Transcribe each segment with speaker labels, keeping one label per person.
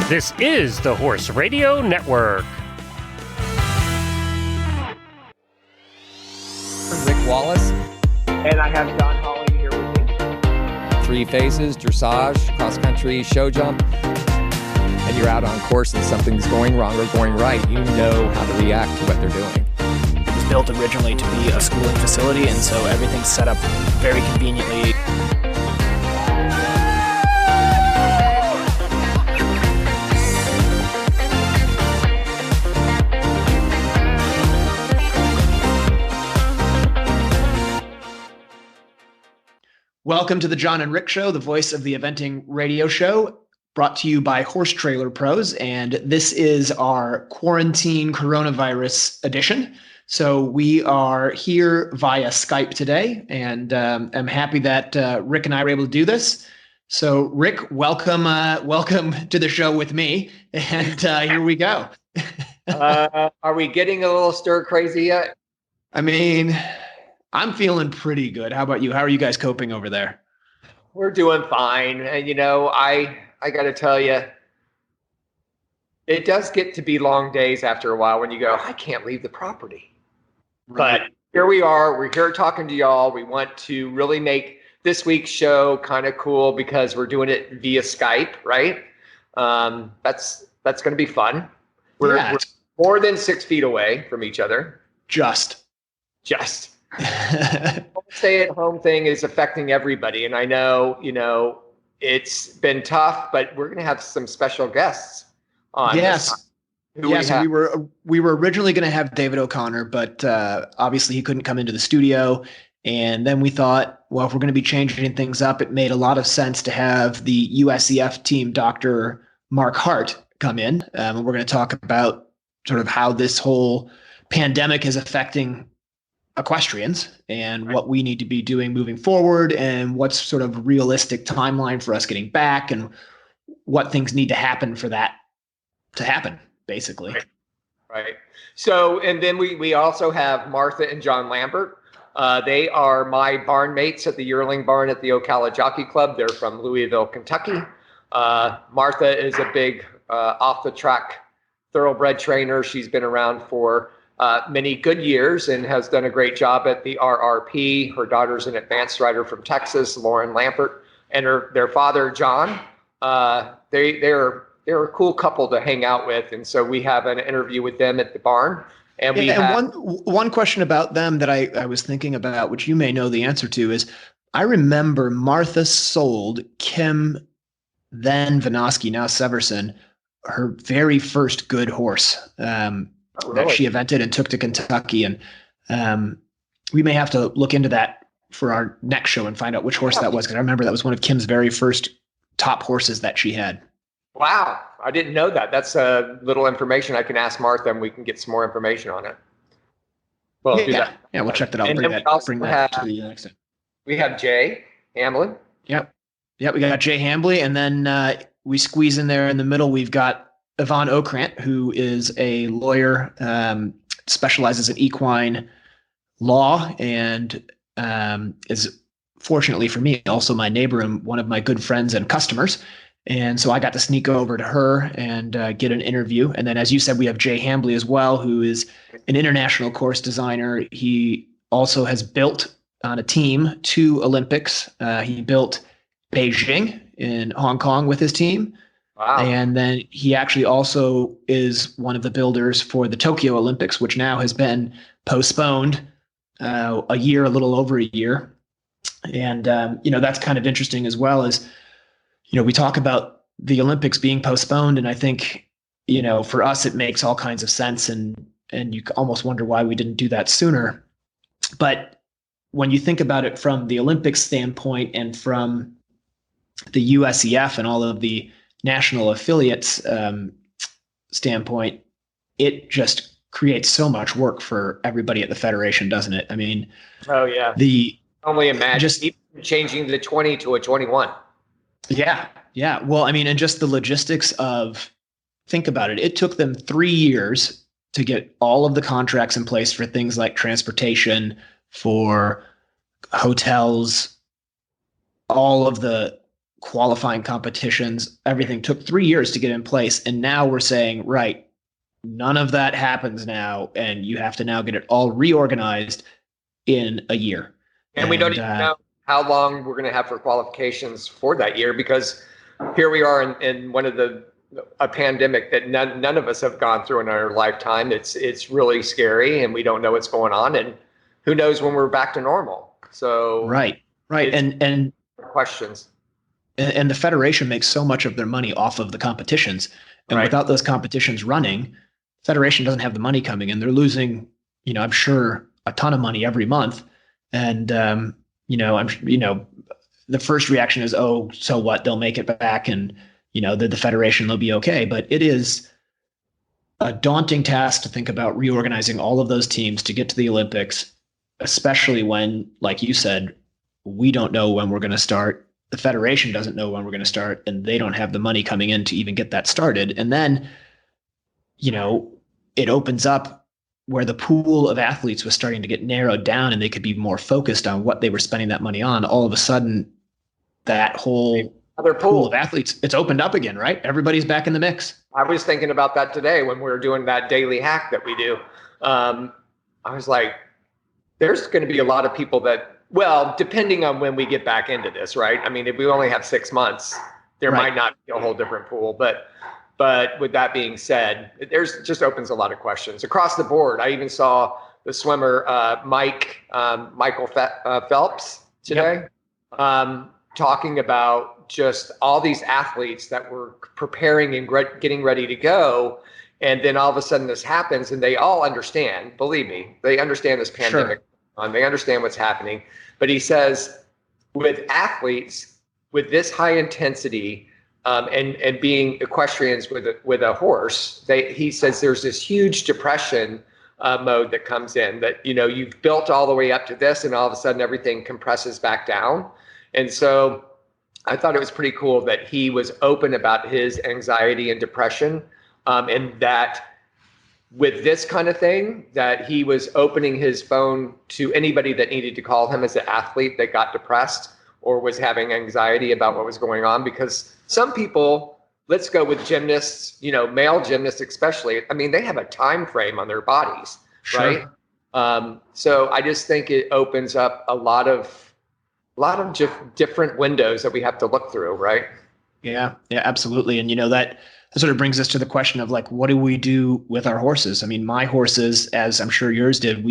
Speaker 1: This is the Horse Radio Network.
Speaker 2: Rick Wallace.
Speaker 3: And I have John Hawley here with me.
Speaker 2: Three phases, dressage, cross-country, show jump. And you're out on course and something's going wrong or going right. You know how to react to what they're doing.
Speaker 4: It was built originally to be a schooling facility, and so everything's set up very conveniently.
Speaker 5: Welcome to the John and Rick Show, the voice of the eventing radio show, brought to you by Horse Trailer Pros. And this is our quarantine coronavirus edition. So we are here via Skype today, and I'm happy that Rick and I were able to do this. So Rick, welcome to the show with me. And here we go.
Speaker 3: Are we getting a little stir crazy yet?
Speaker 5: I mean, I'm feeling pretty good. How about you? How are you guys coping over there?
Speaker 3: We're doing fine. And, you know, I got to tell you, it does get to be long days after a while when you go, I can't leave the property. Right. But here we are. We're here talking to y'all. We want to really make this week's show kind of cool because we're doing it via Skype, right? That's going to be fun. We're more than 6 feet away from each other.
Speaker 5: Just.
Speaker 3: The stay-at-home thing is affecting everybody, and I know, it's been tough, but we're going to have some special guests on.
Speaker 5: Yes, we were originally going to have David O'Connor, but obviously he couldn't come into the studio. And then we thought, well, if we're going to be changing things up, it made a lot of sense to have the USEF team, Dr. Mark Hart, come in. And we're going to talk about sort of how this whole pandemic is affecting equestrians and what we need to be doing moving forward, and what's sort of realistic timeline for us getting back, and what things need to happen for that to happen, basically.
Speaker 3: Right. So, and then we also have Martha and John Lambert. They are my barn mates at the yearling barn at the Ocala Jockey Club. They're from Louisville, Kentucky. Martha is a big off the track thoroughbred trainer. She's been around for many good years and has done a great job at the RRP. Her daughter's an advanced rider from Texas, Lauren Lambert, and their father, John. They're a cool couple to hang out with. And so we have an interview with them at the barn. And
Speaker 5: one question about them that I was thinking about, which you may know the answer to, is I remember Martha sold Kim, then Vinosky, now Severson, her very first good horse. That she evented and took to Kentucky. And we may have to look into that for our next show and find out which horse that was, because I remember that was one of Kim's very first top horses that she had.
Speaker 3: Wow. I didn't know that. That's a little information I can ask Martha, and we can get some more information on it. Well, do that.
Speaker 5: Yeah, we'll check that out.
Speaker 3: And
Speaker 5: bring that to the next time.
Speaker 3: We have Jay Hambly.
Speaker 5: Yep, we got Jay Hambly, and then we squeeze in there in the middle, we've got Yvonne Ocrant, who is a lawyer, specializes in equine law, and is, fortunately for me, also my neighbor and one of my good friends and customers. And so I got to sneak over to her and get an interview. And then, as you said, we have Jay Hambly as well, who is an international course designer. He also has built on a team 2 Olympics. He built Beijing in Hong Kong with his team. Wow. And then he actually also is one of the builders for the Tokyo Olympics, which now has been postponed a little over a year. And, that's kind of interesting as well, as, we talk about the Olympics being postponed. And I think, for us, it makes all kinds of sense. And you almost wonder why we didn't do that sooner. But when you think about it from the Olympics standpoint and from the USEF and all of the national affiliates standpoint, it just creates so much work for everybody at the federation, doesn't it? I mean,
Speaker 3: oh yeah, only imagine just even changing the 20 to a 21.
Speaker 5: Yeah. Well, I mean, and just the logistics of, think about it. It took them 3 years to get all of the contracts in place for things like transportation, for hotels, all of the qualifying competitions, everything took 3 years to get in place. And now we're saying, right, none of that happens now. And you have to now get it all reorganized in a year.
Speaker 3: And we don't even know how long we're going to have for qualifications for that year, because here we are in one of a pandemic that none of us have gone through in our lifetime. It's really scary, and we don't know what's going on, and who knows when we're back to normal. So
Speaker 5: right. And
Speaker 3: questions.
Speaker 5: And the federation makes so much of their money off of the competitions. And without those competitions running, federation doesn't have the money coming in. They're losing, I'm sure, a ton of money every month. And, the first reaction is, oh, so what? They'll make it back, and, the federation, they'll be okay. But it is a daunting task to think about reorganizing all of those teams to get to the Olympics, especially when, like you said, we don't know when we're going to start. The federation doesn't know when we're going to start, and they don't have the money coming in to even get that started. And then, it opens up where the pool of athletes was starting to get narrowed down, and they could be more focused on what they were spending that money on. All of a sudden, that whole other pool of athletes, it's opened up again, right? Everybody's back in the mix.
Speaker 3: I was thinking about that today when we were doing that daily hack that we do. I was like, there's going to be a lot of people that, well, depending on when we get back into this, right? I mean, if we only have 6 months, there might not be a whole different pool. But with that being said, there's just opens a lot of questions across the board. I even saw the swimmer Michael Phelps today talking about just all these athletes that were preparing and getting ready to go. And then all of a sudden this happens, and they all understand, believe me, they understand this pandemic. Sure. They understand what's happening. But he says with athletes, with this high intensity and being equestrians with a horse, he says there's this huge depression mode that comes in, that, you've built all the way up to this, and all of a sudden everything compresses back down. And so I thought it was pretty cool that he was open about his anxiety and depression, and that with this kind of thing, that he was opening his phone to anybody that needed to call him as an athlete that got depressed or was having anxiety about what was going on. Because some people, let's go with gymnasts, male gymnasts especially, I mean, they have a time frame on their bodies, right? So I just think it opens up a lot of different windows that we have to look through, right?
Speaker 5: Yeah, absolutely. And that sort of brings us to the question of, like, what do we do with our horses? I mean, my horses, as I'm sure yours did,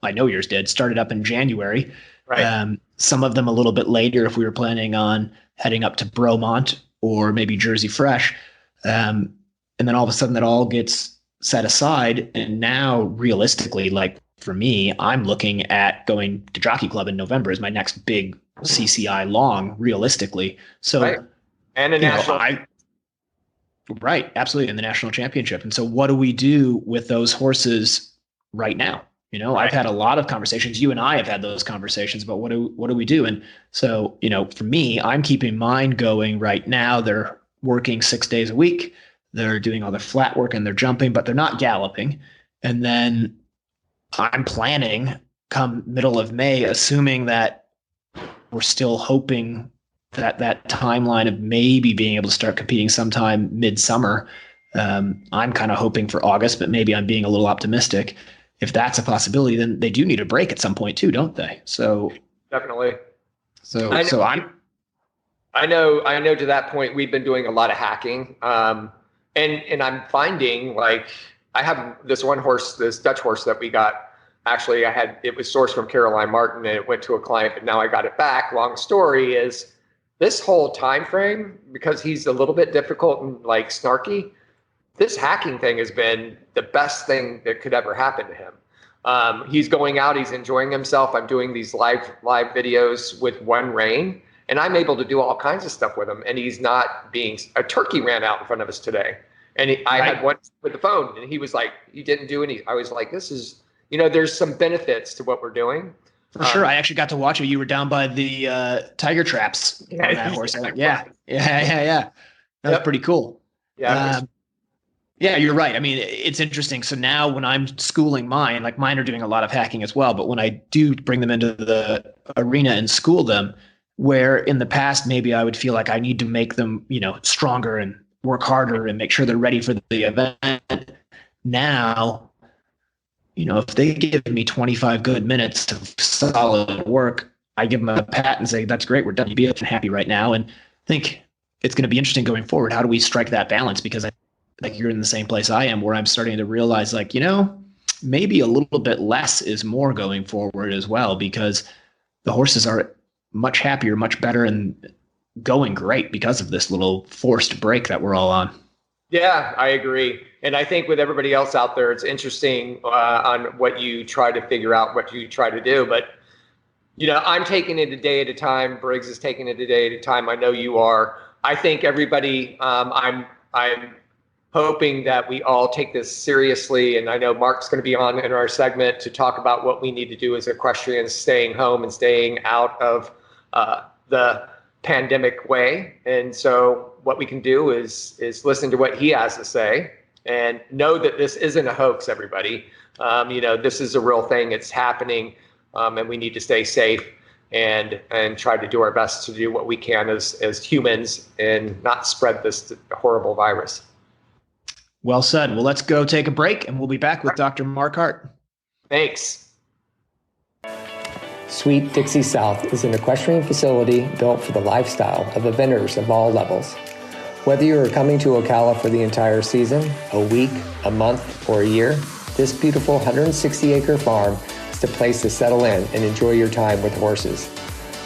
Speaker 5: I know yours did, started up in January. Right. Some of them a little bit later if we were planning on heading up to Bromont or maybe Jersey Fresh. And then all of a sudden that all gets set aside. And now realistically, like for me, I'm looking at going to Jockey Club in November as my next big CCI long, realistically. So,
Speaker 3: right. And a national.
Speaker 5: Right. Absolutely. In the national championship. And so what do we do with those horses right now? I've had a lot of conversations. You and I have had those conversations about what do we do? And so, for me, I'm keeping mine going right now. They're working 6 days a week. They're doing all their flat work and they're jumping, but they're not galloping. And then I'm planning come middle of May, assuming that we're still hoping that timeline of maybe being able to start competing sometime midsummer. I'm kind of hoping for August, but maybe I'm being a little optimistic. If that's a possibility, then they do need a break at some point too, don't they? So
Speaker 3: definitely.
Speaker 5: I
Speaker 3: know to that point, we've been doing a lot of hacking. And I'm finding, like, I have this one horse, this Dutch horse that we got. Actually, it was sourced from Caroline Martin and it went to a client, but now I got it back. Long story is, this whole time frame, because he's a little bit difficult and like snarky, this hacking thing has been the best thing that could ever happen to him. He's going out, he's enjoying himself. I'm doing these live videos with one rein, and I'm able to do all kinds of stuff with him. And he's not being, a turkey ran out in front of us today. And I had one with the phone, and he was like, you didn't do any. I was like, this is, there's some benefits to what we're doing.
Speaker 5: For sure. I actually got to watch you. You were down by the tiger traps on that horse. Yeah. That was pretty cool.
Speaker 3: Yeah.
Speaker 5: Yeah, you're right. I mean, it's interesting. So now when I'm schooling mine, like mine are doing a lot of hacking as well. But when I do bring them into the arena and school them, where in the past, maybe I would feel like I need to make them, stronger and work harder and make sure they're ready for the event. Now, if they give me 25 good minutes of solid work, I give them a pat and say, that's great. We're done. You'd be happy right now. And I think it's going to be interesting going forward. How do we strike that balance? Because I think you're in the same place I am, where I'm starting to realize, maybe a little bit less is more going forward as well, because the horses are much happier, much better, and going great because of this little forced break that we're all on. Yeah, I agree. And I think with everybody else out there, it's interesting on what you try to figure out, what you try to do. But, I'm taking it a day at a time. Briggs is taking it a day at a time. I know you are. I think everybody, I'm hoping that we all take this seriously. And I know Mark's going to be on in our segment to talk about what we need to do as equestrians, staying home and staying out of the pandemic way. And so what we can do is listen to what he has to say and know that this isn't a hoax, everybody. This is a real thing. It's happening, and we need to stay safe and try to do our best to do what we can as humans and not spread this horrible virus. Well said. Well, let's go take a break, and we'll be back with Dr. Mark Hart. Thanks.
Speaker 2: Sweet Dixie South is an equestrian facility built for the lifestyle of eventers of all levels. Whether you are coming to Ocala for the entire season, a week, a month, or a year, this beautiful 160-acre farm is the place to settle in and enjoy your time with horses.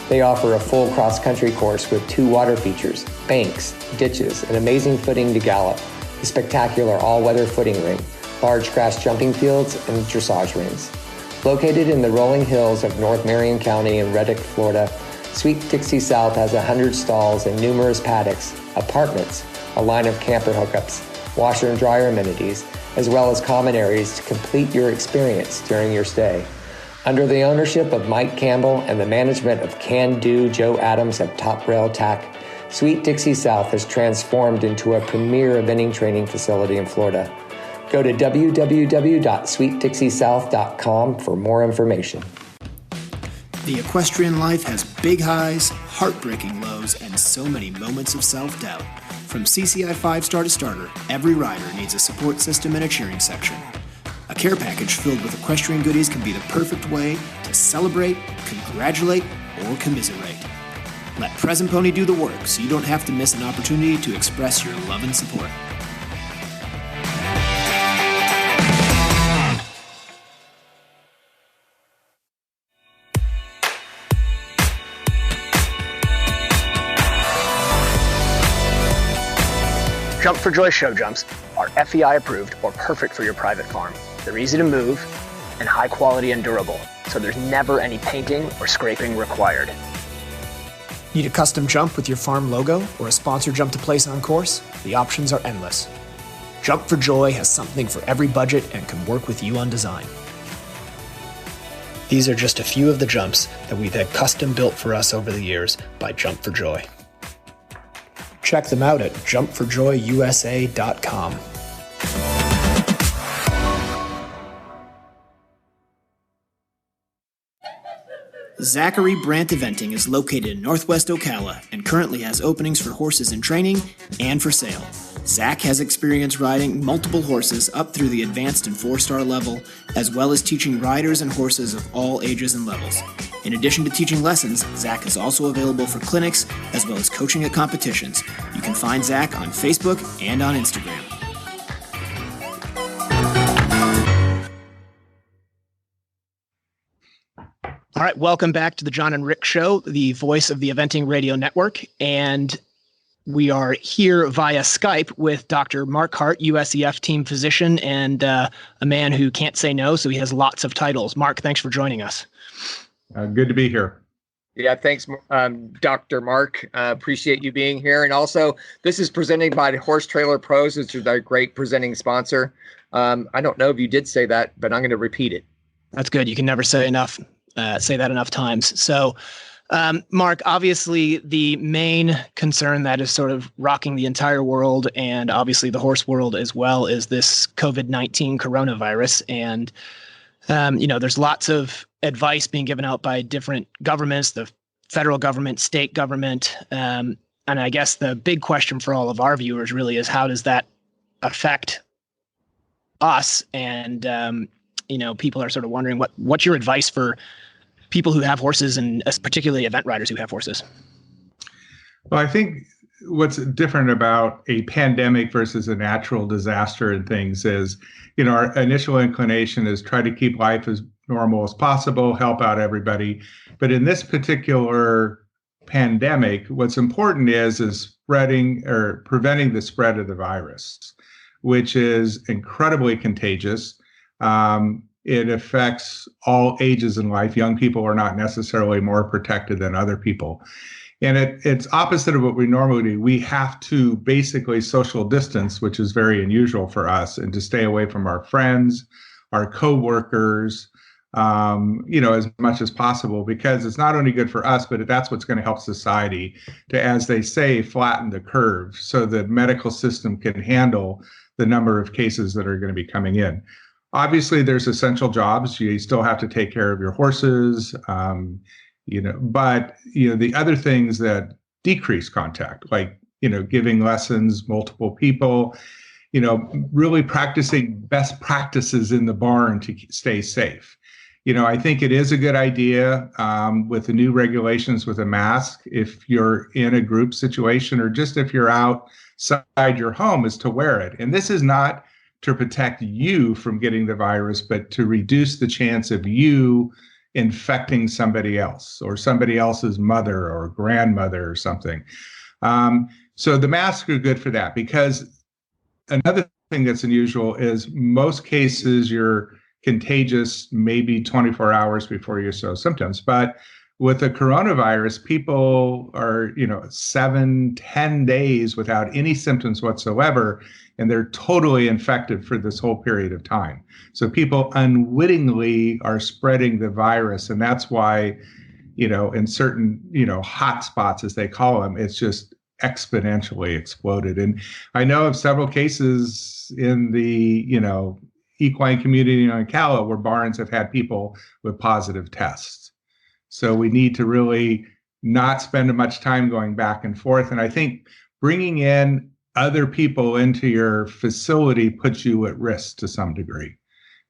Speaker 2: They offer a full cross-country course with 2 water features, banks, ditches, and amazing footing to gallop, a spectacular all-weather footing ring, large grass jumping fields, and dressage rings. Located in the rolling hills of North Marion County in Reddick, Florida, Sweet Dixie South has 100 stalls and numerous paddocks, apartments, a line of camper hookups, washer and dryer amenities, as well as common areas to complete your experience during your stay. Under the ownership of Mike Campbell and the management of Can-Do Joe Adams of Top Rail Tack, Sweet Dixie South has transformed into a premier eventing training facility in Florida. Go to www.sweetdixiesouth.com for more information.
Speaker 4: The equestrian life has big highs, heartbreaking lows, and so many moments of self-doubt. From CCI 5-star to starter, every rider needs a support system and a cheering section. A care package filled with equestrian goodies can be the perfect way to celebrate, congratulate, or commiserate. Let Present Pony do the work so you don't have to miss an opportunity to express your love and support.
Speaker 6: Jump for Joy show jumps are FEI approved or perfect for your private farm. They're easy to move and high quality and durable, so there's never any painting or scraping required.
Speaker 4: Need a custom jump with your farm logo or a sponsor jump to place on course? The options are endless. Jump for Joy has something for every budget and can work with you on design. These are just a few of the jumps that we've had custom built for us over the years by Jump for Joy. Check them out at jumpforjoyusa.com. Zachary Brandt Eventing is located in Northwest Ocala and currently has openings for horses in training and for sale. Zach has experience riding multiple horses up through the advanced and 4-star level, as well as teaching riders and horses of all ages and levels. In addition to teaching lessons, Zach is also available for clinics, as well as coaching at competitions. You can find Zach on Facebook and on Instagram.
Speaker 5: All right, welcome back to the Jon and Rick Show, the voice of the Eventing Radio Network. And we are here via Skype with Dr. Mark Hart, USEF team physician, and a man who can't say no, so he has lots of titles. Mark, thanks for joining us.
Speaker 7: Good to be here.
Speaker 3: Yeah, thanks, Dr. Mark. Appreciate you being here. And also, this is presented by Horse Trailer Pros, which is our great presenting sponsor. I don't know if you did say that, but I'm going to repeat it.
Speaker 5: That's good. You can never say that enough times. So, Mark, obviously the main concern that is sort of rocking the entire world, and obviously the horse world as well, is this COVID-19 coronavirus. And, there's lots of advice being given out by different governments, the federal government, state government. And I guess the big question for all of our viewers really is, how does that affect us? And, people are sort of wondering what's your advice for people who have horses, and particularly event riders who have horses?
Speaker 7: Well, I think what's different about a pandemic versus a natural disaster and things is, our initial inclination is try to keep life as normal as possible, help out everybody. But in this particular pandemic, what's important is spreading or preventing the spread of the virus, which is incredibly contagious. It affects all ages in life. Young people are not necessarily more protected than other people. And it's opposite of what we normally do. We have to basically social distance, which is very unusual for us, and to stay away from our friends, our coworkers, as much as possible, because it's not only good for us, but that's what's going to help society to, as they say, flatten the curve so the medical system can handle the number of cases that are going to be coming in. Obviously, there's essential jobs. You still have to take care of your horses, but the other things that decrease contact, like, giving lessons, multiple people, really practicing best practices in the barn to stay safe. I think it is a good idea with the new regulations with a mask, if you're in a group situation or just if you're outside your home, is to wear it. And this is not to protect you from getting the virus, but to reduce the chance of you infecting somebody else or somebody else's mother or grandmother or something. So the masks are good for that, because another thing that's unusual is most cases you're contagious maybe 24 hours before you show symptoms. But with the coronavirus, people are, 7-10 days without any symptoms whatsoever, and they're totally infected for this whole period of time. So people unwittingly are spreading the virus, and that's why, in certain, hot spots, as they call them, it's just exponentially exploded. And I know of several cases in the, equine community in Ocala where barns have had people with positive tests. So we need to really not spend much time going back and forth. And I think bringing in other people into your facility puts you at risk to some degree,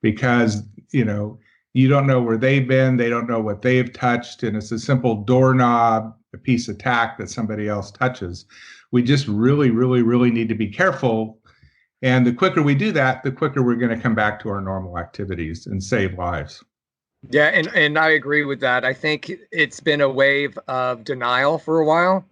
Speaker 7: because, you don't know where they've been, they don't know what they've touched, and it's a simple doorknob, a piece of tack that somebody else touches. We just really, really, really need to be careful. And the quicker we do that, the quicker we're going to come back to our normal activities and save lives.
Speaker 3: Yeah, and I agree with that. I think it's been a wave of denial for a while.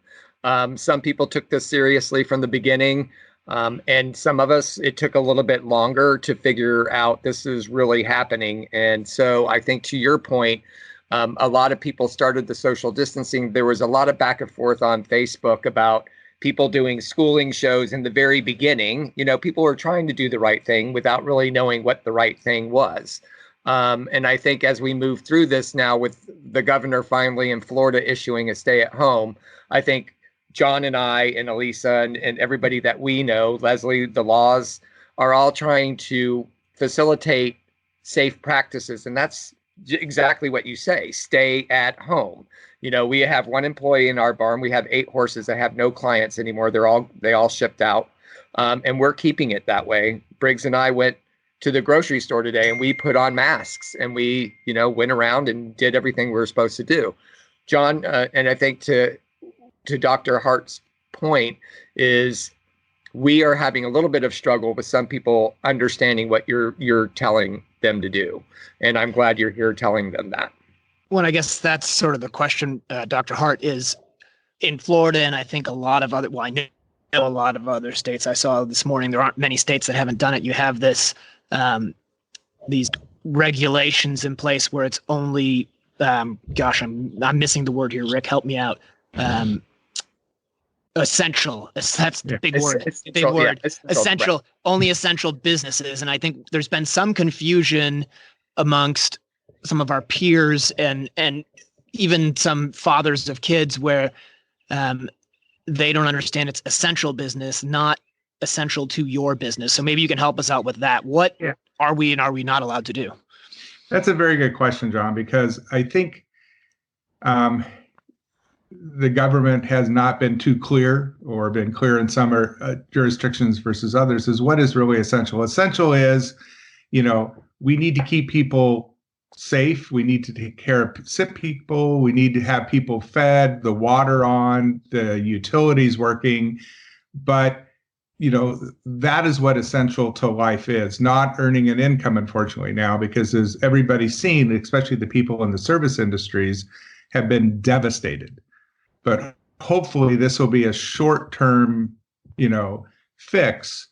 Speaker 3: Some people took this seriously from the beginning, and some of us, it took a little bit longer to figure out this is really happening. And so I think, to your point, a lot of people started the social distancing. There was a lot of back and forth on Facebook about people doing schooling shows in the very beginning. People were trying to do the right thing without really knowing what the right thing was. And I think as we move through this now, with the governor finally in Florida issuing a stay at home, I think John and I and Elisa and everybody that we know, Leslie, the laws are all trying to facilitate safe practices. And that's exactly what you say, stay at home. We have one employee in our barn. We have 8 horses that have no clients anymore. They all shipped out. And we're keeping it that way. Briggs and I went to the grocery store today and we put on masks and we, went around and did everything we were supposed to do. John, and I think to Dr. Hart's point is, we are having a little bit of struggle with some people understanding what you're telling them to do. And I'm glad you're here telling them that.
Speaker 5: Well, I guess that's sort of the question, Dr. Hart, is in Florida, and I think a lot of other, I know a lot of other states. I saw this morning, there aren't many states that haven't done it. You have this, these regulations in place where it's only, I'm missing the word here. Rick, help me out. Essential. That's the big word. Big word. Yeah, essential. Right. Only essential businesses. And I think there's been some confusion amongst some of our peers and even some fathers of kids where they don't understand it's essential business, not essential to your business. So maybe you can help us out with that. What are we and are we not allowed to do? That's
Speaker 7: a very good question, John, because I think the government has not been too clear, or been clear in some jurisdictions versus others, is what is really essential. Essential is, we need to keep people safe. We need to take care of sick people. We need to have people fed, the water on, the utilities working. But, that is what essential to life is, not earning an income, unfortunately, now, because as everybody's seen, especially the people in the service industries, have been devastated. But hopefully this will be a short-term, fix,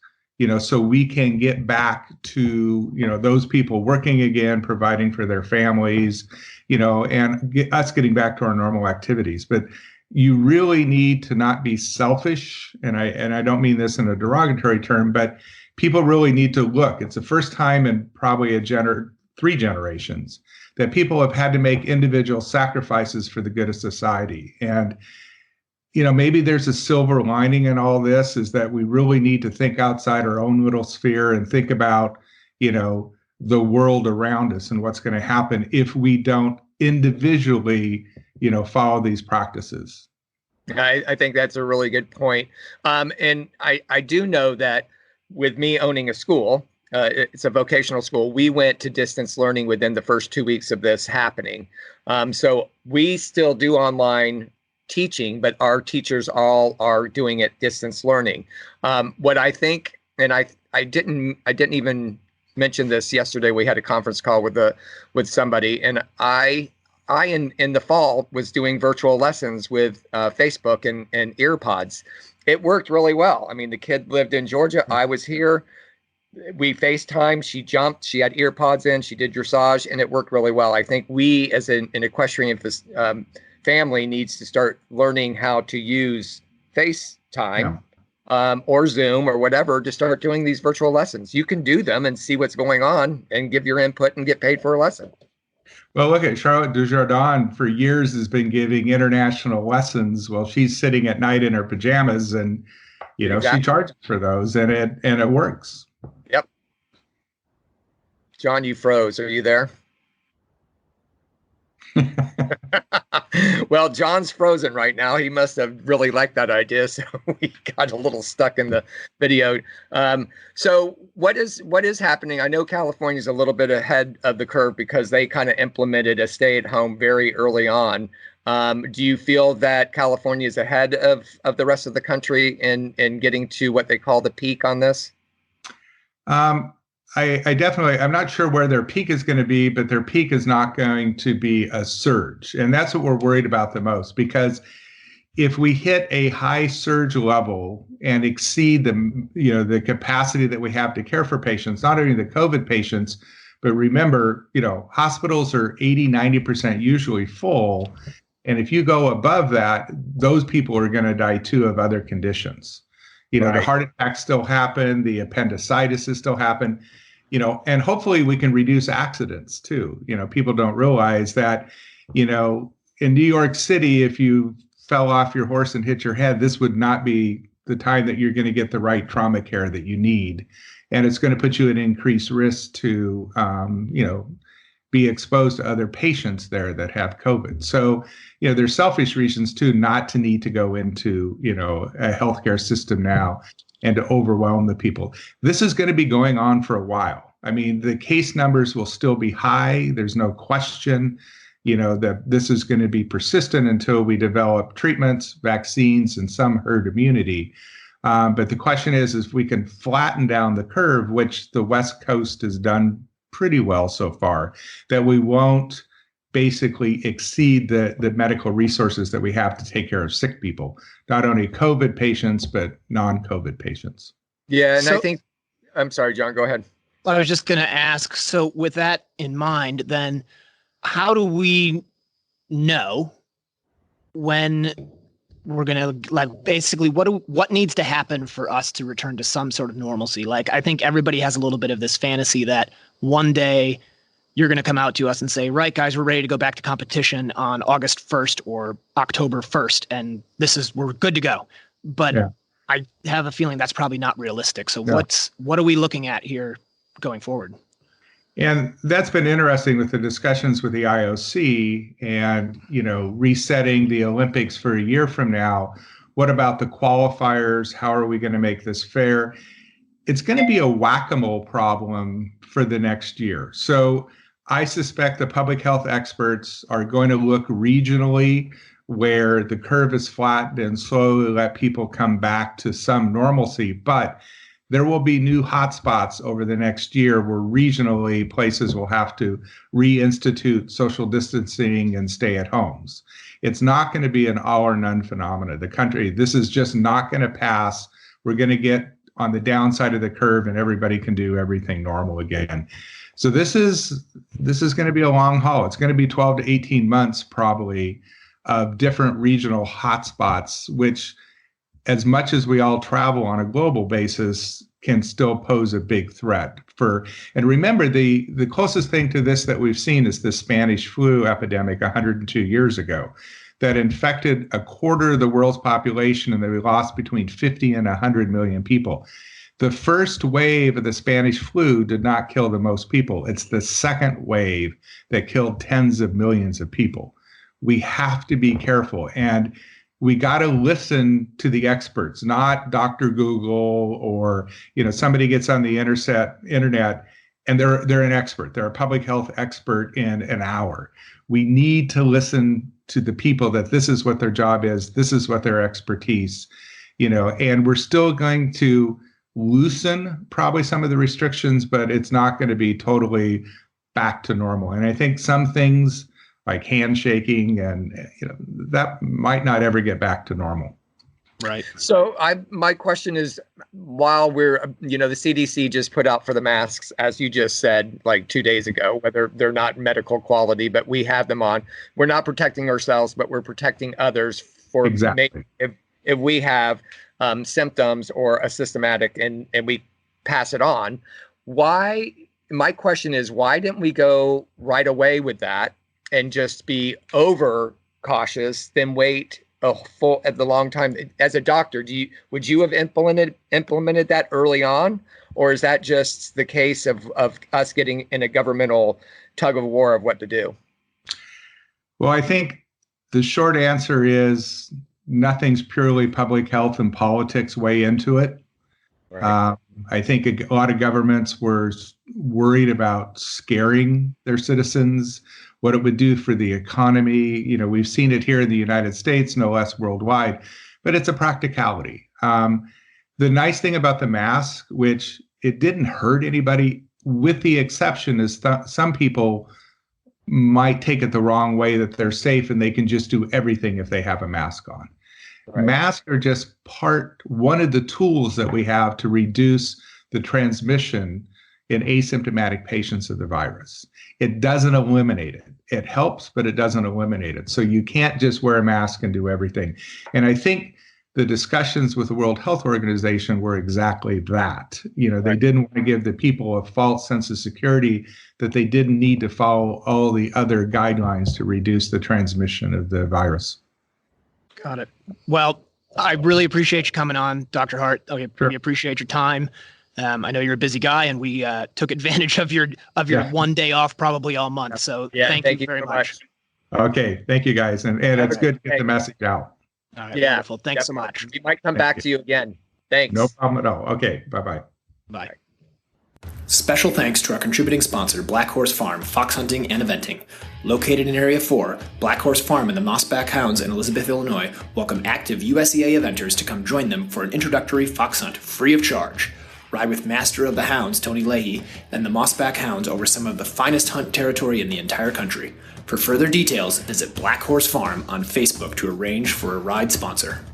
Speaker 7: so we can get back to, those people working again, providing for their families, and us getting back to our normal activities. But you really need to not be selfish. And I don't mean this in a derogatory term, but people really need to look. It's the first time in probably 3 generations that people have had to make individual sacrifices for the good of society. And, maybe there's a silver lining in all this, is that we really need to think outside our own little sphere and think about, the world around us and what's going to happen if we don't individually, follow these practices.
Speaker 3: I think that's a really good point. And I do know that with me owning a school, it's a vocational school, we went to distance learning within the first 2 weeks of this happening. So we still do online teaching, but our teachers all are doing it distance learning. What I think, and I didn't even mention this yesterday, we had a conference call with somebody, and I in the fall was doing virtual lessons with Facebook and EarPods. It worked really well. I mean, the kid lived in Georgia. I was here. We FaceTime. She jumped. She had EarPods in. She did dressage, and it worked really well. I think we, as an equestrian family, needs to start learning how to use FaceTime or Zoom or whatever to start doing these virtual lessons. You can do them and see what's going on and give your input and get paid for a lesson.
Speaker 7: Well, look at Charlotte Dujardin for years has been giving international lessons while she's sitting at night in her pajamas, and exactly. She charges for those, and it works. Yep.
Speaker 3: John, you froze. Are you there? Well, John's frozen right now. He must have really liked that idea, so we got a little stuck in the video. So what is happening? I know California is a little bit ahead of the curve because they kind of implemented a stay-at-home very early on. Do you feel that California is ahead of the rest of the country in getting to what they call the peak on this?
Speaker 7: I definitely, I'm not sure where their peak is going to be, but their peak is not going to be a surge. And that's what we're worried about the most, because if we hit a high surge level and exceed the capacity that we have to care for patients, not only the COVID patients, but remember, hospitals are 80-90% usually full. And if you go above that, those people are going to die too of other conditions. Right. The heart attacks still happen, the appendicitis is still happen, and hopefully we can reduce accidents too. People don't realize that, in New York City, if you fell off your horse and hit your head, this would not be the time that you're going to get the right trauma care that you need. And it's going to put you at increased risk to, be exposed to other patients there that have COVID. So, there's selfish reasons too, not to need to go into, a healthcare system now and to overwhelm the people. This is going to be going on for a while. I mean, the case numbers will still be high. There's no question, that this is going to be persistent until we develop treatments, vaccines, and some herd immunity. But the question is if we can flatten down the curve, which the West Coast has done pretty well so far, that we won't basically exceed the medical resources that we have to take care of sick people, not only COVID patients, but non-COVID patients.
Speaker 3: Yeah, and I think, I'm sorry, John, go ahead.
Speaker 5: I was just going to ask, so with that in mind, then how do we know when we're going to, basically what needs to happen for us to return to some sort of normalcy? I think everybody has a little bit of this fantasy that one day you're going to come out to us and say, right, guys, we're ready to go back to competition on August 1st or October 1st. And we're good to go. But yeah. I have a feeling that's probably not realistic. So what are we looking at here going forward?
Speaker 7: And that's been interesting with the discussions with the IOC and, resetting the Olympics for a year from now. What about the qualifiers? How are we going to make this fair? It's going to be a whack-a-mole problem for the next year. So I suspect the public health experts are going to look regionally where the curve is flattened and slowly let people come back to some normalcy. But there will be new hotspots over the next year where regionally places will have to reinstitute social distancing and stay at homes. It's not going to be an all or none phenomena. This is just not going to pass. We're going to get on the downside of the curve and everybody can do everything normal again. So this is going to be a long haul. It's going to be 12 to 18 months probably of different regional hotspots, which, as much as we all travel on a global basis, can still pose a big threat. And remember, the closest thing to this that we've seen is the Spanish flu epidemic 102 years ago that infected a quarter of the world's population, and they lost between 50 and 100 million people. The first wave of the Spanish flu did not kill the most people. It's the second wave that killed tens of millions of people. We have to be careful, and we got to listen to the experts, not Dr. Google or somebody gets on the internet and they're an expert. They're a public health expert in an hour. We need to listen to the people that this is what their job is. This is what their expertise, and we're still going to loosen probably some of the restrictions, but it's not going to be totally back to normal. And I think some things like handshaking and that might not ever get back to normal.
Speaker 3: Right. So my question is, while we're, the CDC just put out for the masks, as you just said, like 2 days ago, whether they're not medical quality, but we have them on. We're not protecting ourselves, but we're protecting others for
Speaker 7: exactly.
Speaker 3: If we have symptoms or a systematic and we pass it on. My question is, why didn't we go right away with that and just be over cautious, then wait at the long time? As a doctor, would you have implemented that early on, or is that just the case of us getting in a governmental tug of war of what to do?
Speaker 7: Well, I think the short answer is nothing's purely public health, and politics weigh into it. Right. I think a lot of governments were worried about scaring their citizens, what it would do for the economy. We've seen it here in the United States, no less worldwide, but it's a practicality. The nice thing about the mask, which it didn't hurt anybody, with the exception is some people might take it the wrong way, that they're safe and they can just do everything if they have a mask on. Right. Masks are just one of the tools that we have to reduce the transmission in asymptomatic patients of the virus. It doesn't eliminate it. It helps, but it doesn't eliminate it. So you can't just wear a mask and do everything. And I think the discussions with the World Health Organization were exactly that. They didn't want to give the people a false sense of security that they didn't need to follow all the other guidelines to reduce the transmission of the virus.
Speaker 5: Got it. Well, I really appreciate you coming on, Dr. Hart. We appreciate your time. I know you're a busy guy, and we took advantage of your 1 day off probably all month. So thank you very much.
Speaker 7: Okay. Thank you, guys. And it's good to get the message out.
Speaker 5: All right. Yeah. Wonderful. Thanks so much.
Speaker 3: We might come back to you again. Thanks.
Speaker 7: No problem at all. Okay. Bye-bye.
Speaker 5: Bye.
Speaker 4: Special thanks to our contributing sponsor, Black Horse Farm, Fox Hunting and Eventing. Located in Area 4, Black Horse Farm and the Mossback Hounds in Elizabeth, Illinois, welcome active USEA eventers to come join them for an introductory fox hunt free of charge. Ride with Master of the Hounds, Tony Leahy, and the Mossback Hounds over some of the finest hunt territory in the entire country. For further details, visit Black Horse Farm on Facebook to arrange for a ride sponsor.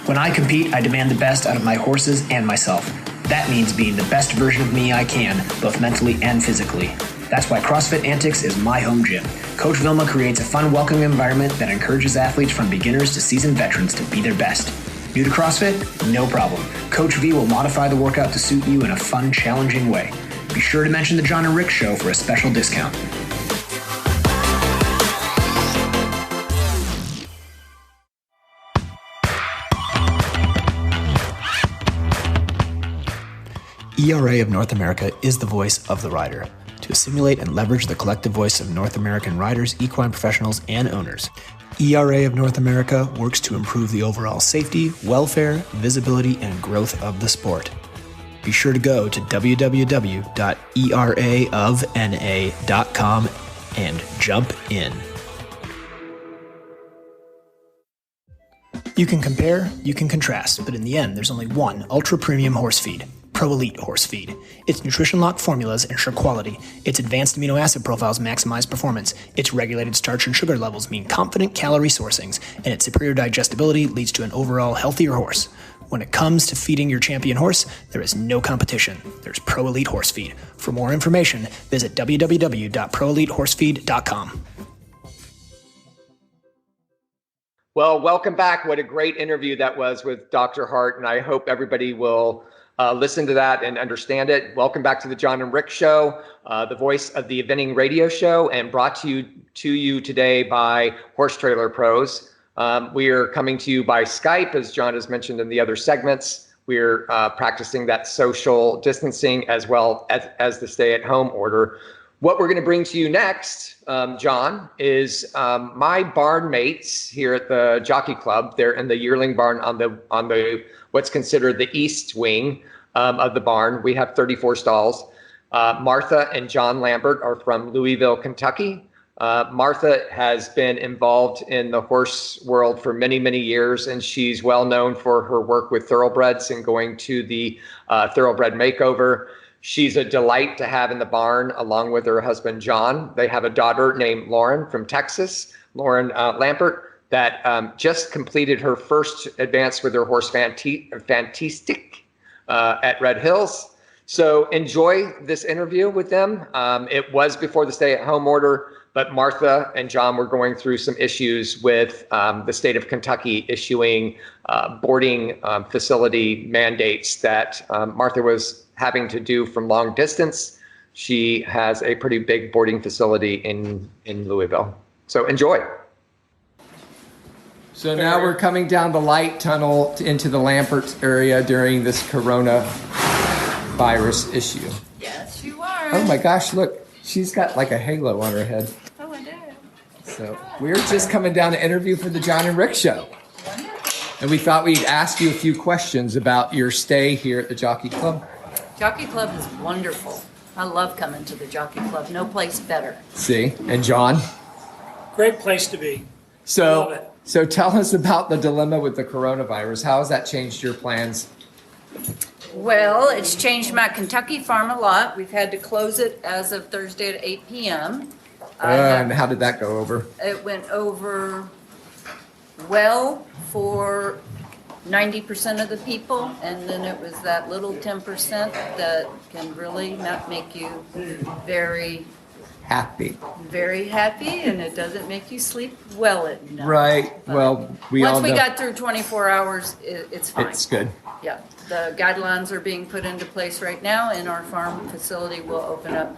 Speaker 4: When I compete, I demand the best out of my horses and myself. That means being the best version of me I can, both mentally and physically. That's why CrossFit Antics is my home gym. Coach Vilma creates a fun, welcoming environment that encourages athletes from beginners to seasoned veterans to be their best. New to CrossFit? No problem. Coach V will modify the workout to suit you in a fun, challenging way. Be sure to mention the Jon and Rick Show for a special discount. ERA of North America is the voice of the rider to assimilate and leverage the collective voice of North American riders, equine professionals, and owners. ERA of North America works to improve the overall safety, welfare, visibility, and growth of the sport. Be sure to go to www.eraofna.com and jump in. You can compare, you can contrast, but in the end, there's only one ultra-premium horse feed, Pro Elite Horse Feed. Its nutrition-locked formulas ensure quality, its advanced amino acid profiles maximize performance, its regulated starch and sugar levels mean confident calorie sourcings, and its superior digestibility leads to an overall healthier horse. When it comes to feeding your champion horse, there is no competition. There's Pro Elite Horse Feed. For more information, visit www.proelitehorsefeed.com.
Speaker 3: Well, welcome back. What a great interview that was with Dr. Hart, and I hope everybody will listen to that and understand it. Welcome back to the Jon and Rick Show, the voice of the eventing radio show, and brought to you today by Horse Trailer Pros. We are coming to you by Skype, as John has mentioned in the other segments. We're practicing that social distancing as well as the stay-at-home order. What we're going to bring to you next, John, is my barn mates here at the Jockey Club. They're in the yearling barn on the what's considered the east wing of the barn. We have 34 stalls. Martha and John Lambert are from Louisville, Kentucky. Martha has been involved in the horse world for many, many years, and she's well known for her work with thoroughbreds and going to the thoroughbred makeover. She's a delight to have in the barn along with her husband, John. They have a daughter named Lauren from Texas, Lauren Lambert, that just completed her first advance with her horse Fantastic at Red Hills. So enjoy this interview with them. It was before the stay-at-home order, but Martha and John were going through some issues with the state of Kentucky issuing boarding facility mandates that Martha was having to do from long distance. She has a pretty big boarding facility in Louisville. So enjoy. So now we're coming down the light tunnel into the Lambert area during this coronavirus issue.
Speaker 8: Yes, you are.
Speaker 3: Oh my gosh, look, she's got like a halo on her head.
Speaker 8: Oh, I do.
Speaker 3: So we're just coming down to interview for the Jon and Rick Show. And we thought we'd ask you a few questions about your stay here at the Jockey Club.
Speaker 8: Jockey Club is wonderful. I love coming to the Jockey Club. No place better.
Speaker 3: See, and John?
Speaker 9: Great place to be. Love
Speaker 3: So
Speaker 9: it.
Speaker 3: tell us about the dilemma with the coronavirus. How has that changed your plans?
Speaker 8: Well, it's changed my Kentucky farm a lot. We've had to close it as of Thursday at 8 p.m.
Speaker 3: And how did that go over?
Speaker 8: It went over well for 90% of the people, and then it was that little 10% that can really not make you very,
Speaker 3: Happy.
Speaker 8: very happy, and it doesn't make you sleep well at night.
Speaker 3: Right.
Speaker 8: But
Speaker 3: Well, we all
Speaker 8: once we
Speaker 3: know
Speaker 8: got through 24 hours, it's fine.
Speaker 3: it's good.
Speaker 8: Yeah, the guidelines are being put into place right now, and our farm facility will open up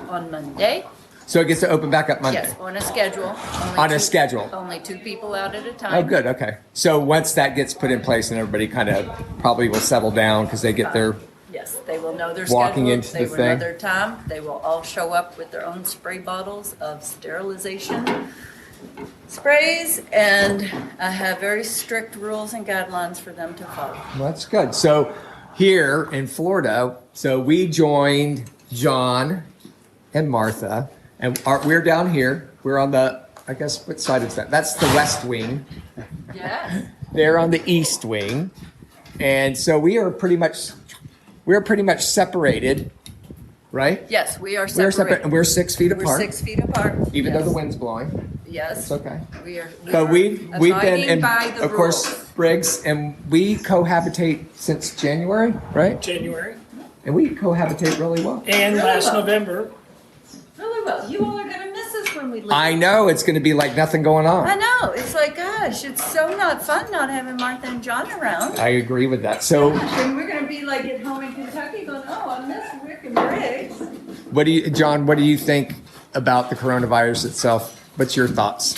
Speaker 8: on Monday.
Speaker 3: So it gets to open back up Monday?
Speaker 8: Yes, on a schedule.
Speaker 3: On a schedule?
Speaker 8: Only 2 people out at a time.
Speaker 3: Oh, good. Okay. So once that gets put in place, and everybody kind of probably will settle down because they get their
Speaker 8: Yes, they will know their
Speaker 3: Walking
Speaker 8: schedule.
Speaker 3: into
Speaker 8: They
Speaker 3: the
Speaker 8: will
Speaker 3: thing.
Speaker 8: know their time. They will all show up with their own spray bottles of sterilization sprays, and I have very strict rules and guidelines for them to follow.
Speaker 3: Well, that's good. So here in Florida, so we joined John and Martha, and we're down here. We're on the, I guess, what side is that? That's the west wing.
Speaker 8: Yes.
Speaker 3: They're on the east wing. And so we're pretty much separated, right?
Speaker 8: Yes, we are
Speaker 3: We're
Speaker 8: separated.
Speaker 3: separate, and we're 6 feet
Speaker 8: We're
Speaker 3: apart,
Speaker 8: 6 feet apart.
Speaker 3: even though
Speaker 8: Yes.
Speaker 3: the wind's blowing.
Speaker 8: Yes.
Speaker 3: It's okay.
Speaker 8: We are.
Speaker 3: But we've been,
Speaker 8: abiding
Speaker 3: and
Speaker 8: by the
Speaker 3: of course,
Speaker 8: rules.
Speaker 3: Briggs, and we cohabitate since January, right?
Speaker 9: January
Speaker 3: And we cohabitate really well.
Speaker 9: and
Speaker 8: Really
Speaker 9: last
Speaker 8: well.
Speaker 9: November.
Speaker 8: Really well. You all are going to miss us when we leave.
Speaker 3: I know it's going to be like nothing going
Speaker 8: I
Speaker 3: on.
Speaker 8: know. It's like, gosh, it's so not fun not having Martha and John around.
Speaker 3: I agree with that. So,
Speaker 8: And we're going to be like at home in Kentucky going, oh, I miss Rick and Briggs.
Speaker 3: John, what do you think about the coronavirus itself? What's your thoughts?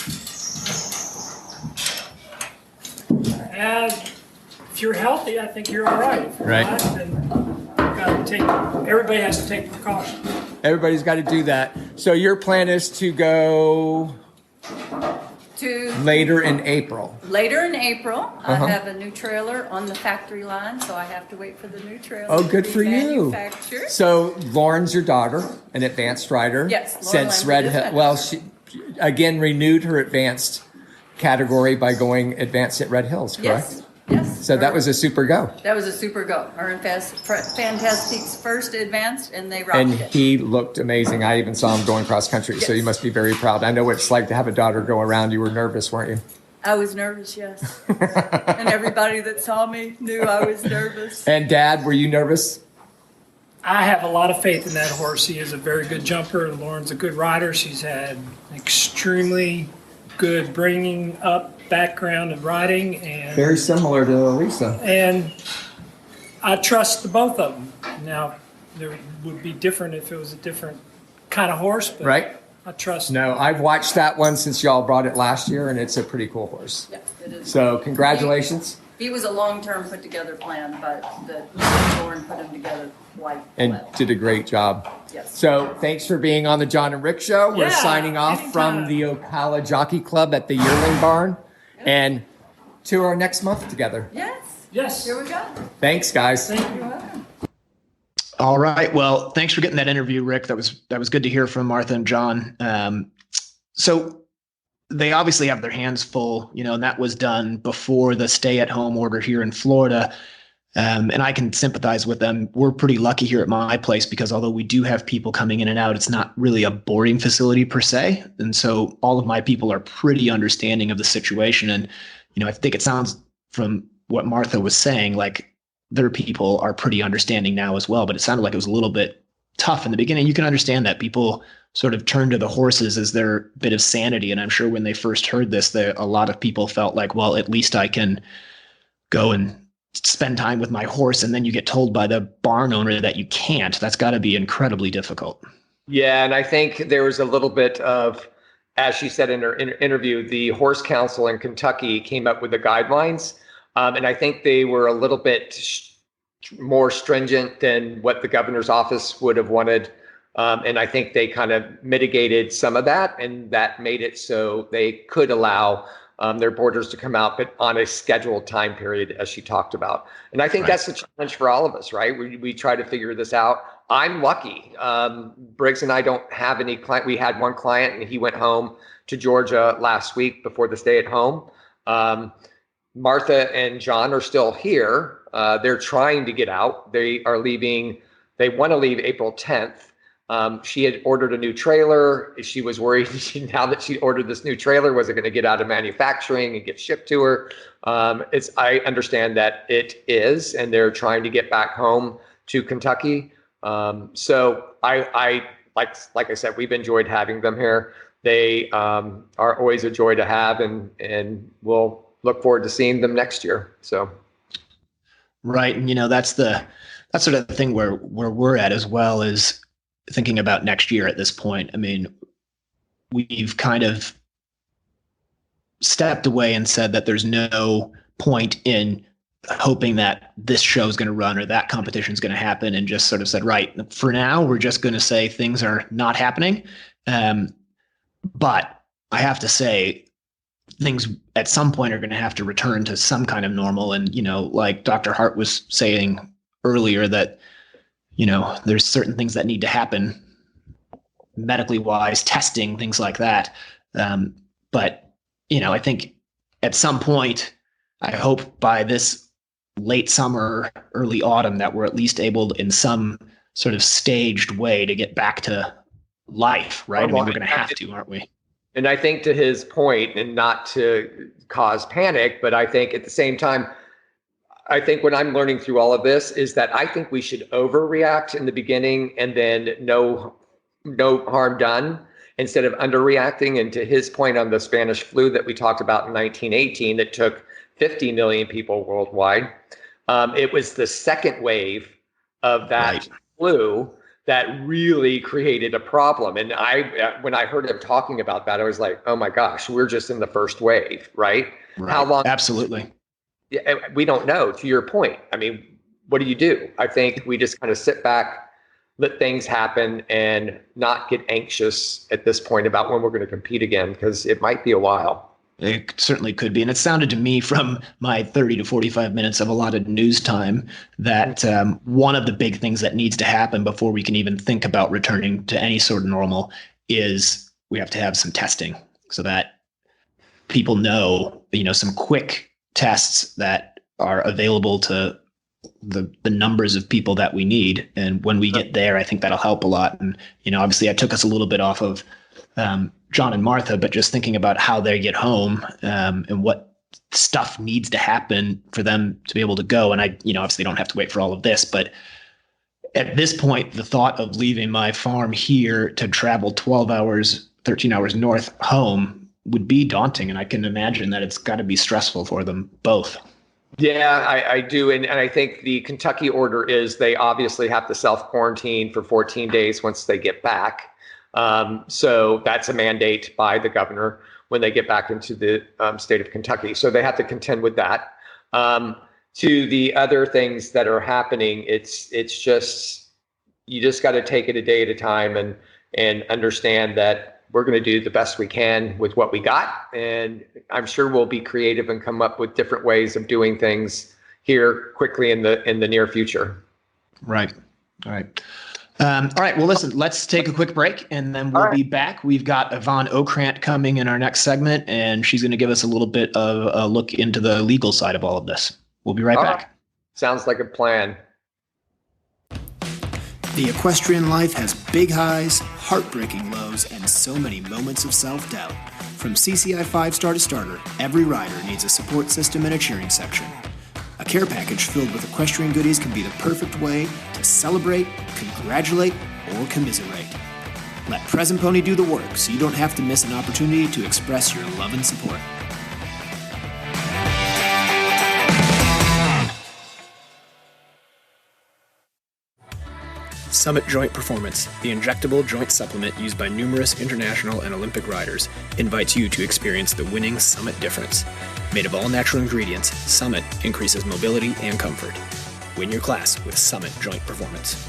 Speaker 9: And if you're healthy, I think you're all right. If you're
Speaker 3: Right.
Speaker 9: not, then you've got everybody has to take precautions.
Speaker 2: Everybody's got to do that. So your plan is to go later in April.
Speaker 8: Later in April, I have a new trailer on the factory line, so I have to wait for the new trailer.
Speaker 2: Oh, good
Speaker 8: to
Speaker 2: for
Speaker 8: be
Speaker 2: you.
Speaker 8: manufactured.
Speaker 2: So Lauren's your daughter, an advanced rider.
Speaker 8: Yes, Lauren
Speaker 2: Since
Speaker 8: Lambert
Speaker 2: Red
Speaker 8: is
Speaker 2: Hill.
Speaker 8: my
Speaker 2: Well,
Speaker 8: daughter.
Speaker 2: she again renewed her advanced category by going advanced at Red Hills, correct?
Speaker 8: Yes. Yes.
Speaker 2: So that was a super go.
Speaker 8: That was a super go. Her and Fantastic's first advanced, and they rocked
Speaker 2: And
Speaker 8: it.
Speaker 2: he looked amazing. I even saw him going cross country. So
Speaker 8: Yes.
Speaker 2: you must be very proud. I know what it's like to have a daughter go around. You were nervous, weren't you?
Speaker 8: I was nervous, yes. And everybody that saw me knew I was nervous.
Speaker 2: And Dad, were you nervous?
Speaker 9: I have a lot of faith in that horse. He is a very good jumper. Lauren's a good rider. She's had extremely good bringing up background of riding, and
Speaker 2: Very similar to Lisa.
Speaker 9: I trust the both of them. Now, there would be different if it was a different kind of horse, but
Speaker 2: Right?
Speaker 9: I trust.
Speaker 2: No, I've watched that one since y'all brought it last year, and it's a pretty cool horse.
Speaker 8: Yeah, it is.
Speaker 2: So congratulations.
Speaker 8: He was a long-term put together plan, but Lauren put him together quite
Speaker 2: And
Speaker 8: well.
Speaker 2: did a great job.
Speaker 8: Yes.
Speaker 2: So thanks for being on the John and Rick Show. We're
Speaker 9: Yeah,
Speaker 2: signing off from the Ocala Jockey Club at the Yearling Barn, and to our next month together.
Speaker 8: Yes.
Speaker 9: Yes.
Speaker 8: Here we go.
Speaker 2: Thanks, guys.
Speaker 9: Thank you.
Speaker 8: You're welcome.
Speaker 5: All right. Well, thanks for getting that interview, Rick. That was good to hear from Martha and John. So they obviously have their hands full, and that was done before the stay-at-home order here in Florida. And I can sympathize with them. We're pretty lucky here at my place because although we do have people coming in and out, it's not really a boarding facility per se. And so all of my people are pretty understanding of the situation. And, I think it sounds from what Martha was saying, like their people are pretty understanding now as well. But it sounded like it was a little bit tough in the beginning. You can understand that people sort of turn to the horses as their bit of sanity. And I'm sure when they first heard this, a lot of people felt like, well, at least I can go and spend time with my horse. And then you get told by the barn owner that you can't. That's got to be incredibly difficult.
Speaker 3: Yeah, and I think there was a little bit of, as she said in her interview, the Horse Council in Kentucky came up with the guidelines. And I think they were a little bit more stringent than what the governor's office would have wanted. And I think they kind of mitigated some of that, and that made it so they could allow their boarders to come out, but on a scheduled time period, as she talked about. And I think that's the challenge for all of us, right? We try to figure this out. I'm lucky. Briggs and I don't have any client. We had one client and he went home to Georgia last week before the stay at home. Martha and John are still here. They're trying to get out. They are leaving. They want to leave April 10th. She had ordered a new trailer. She was worried now that she ordered this new trailer, was it going to get out of manufacturing and get shipped to her? I understand that it is, and they're trying to get back home to Kentucky. So I like I said, we've enjoyed having them here. They are always a joy to have, and we'll look forward to seeing them next year. So.
Speaker 5: Right. And, that's sort of the thing where we're at as well, is thinking about next year at this point. I mean, we've kind of stepped away and said that there's no point in hoping that this show is going to run or that competition is going to happen, and just sort of said, right, for now, we're just going to say things are not happening. But I have to say, things at some point are going to have to return to some kind of normal. And, like Dr. Hart was saying earlier, that, there's certain things that need to happen medically wise, testing, things like that. But, I think at some point, I hope by this late summer, early autumn, that we're at least able in some sort of staged way to get back to life, right? I mean, we're going to have to, aren't we?
Speaker 3: And I think, to his point, and not to cause panic, but I think at the same time, I think what I'm learning through all of this is that I think we should overreact in the beginning and then no harm done, instead of underreacting. And to his point on the Spanish flu that we talked about in 1918, that took 50 million people worldwide. It was the second wave of that flu that really created a problem. And when I heard him talking about that, I was like, oh my gosh, we're just in the first wave, right? How long?
Speaker 5: Absolutely.
Speaker 3: Yeah, we don't know, to your point. I mean, what do you do? I think we just kind of sit back, let things happen, and not get anxious at this point about when we're going to compete again, because it might be a while.
Speaker 5: It certainly could be. And it sounded to me from my 30 to 45 minutes of allotted news time that one of the big things that needs to happen before we can even think about returning to any sort of normal is we have to have some testing so that people know, some quick tests that are available to the numbers of people that we need. And when we get there, I think that'll help a lot. And, obviously I took us a little bit off of John and Martha, but just thinking about how they get home and what stuff needs to happen for them to be able to go. And I, obviously don't have to wait for all of this, but at this point, the thought of leaving my farm here to travel 12 hours, 13 hours north home would be daunting. And I can imagine that it's got to be stressful for them both.
Speaker 3: Yeah, I do. And I think the Kentucky order is they obviously have to self-quarantine for 14 days once they get back. So that's a mandate by the governor when they get back into the state of Kentucky. So they have to contend with that. To the other things that are happening, it's just, you just got to take it a day at a time and understand that we're going to do the best we can with what we got. And I'm sure we'll be creative and come up with different ways of doing things here quickly in the near future.
Speaker 5: Right. All right. All right. Well, listen, let's take a quick break and then we'll be back. We've got Yvonne Ocrant coming in our next segment, and she's going to give us a little bit of a look into the legal side of all of this. We'll be right back.
Speaker 3: Sounds like a plan.
Speaker 4: The equestrian life has big highs, heartbreaking lows, and so many moments of self-doubt. From CCI 5-star to starter, every rider needs a support system and a cheering section. A care package filled with equestrian goodies can be the perfect way to celebrate, congratulate, or commiserate. Let Present Pony do the work so you don't have to miss an opportunity to express your love and support. Summit Joint Performance, the injectable joint supplement used by numerous international and Olympic riders, invites you to experience the winning Summit difference. Made of all-natural ingredients, Summit increases mobility and comfort. Win your class with Summit Joint Performance.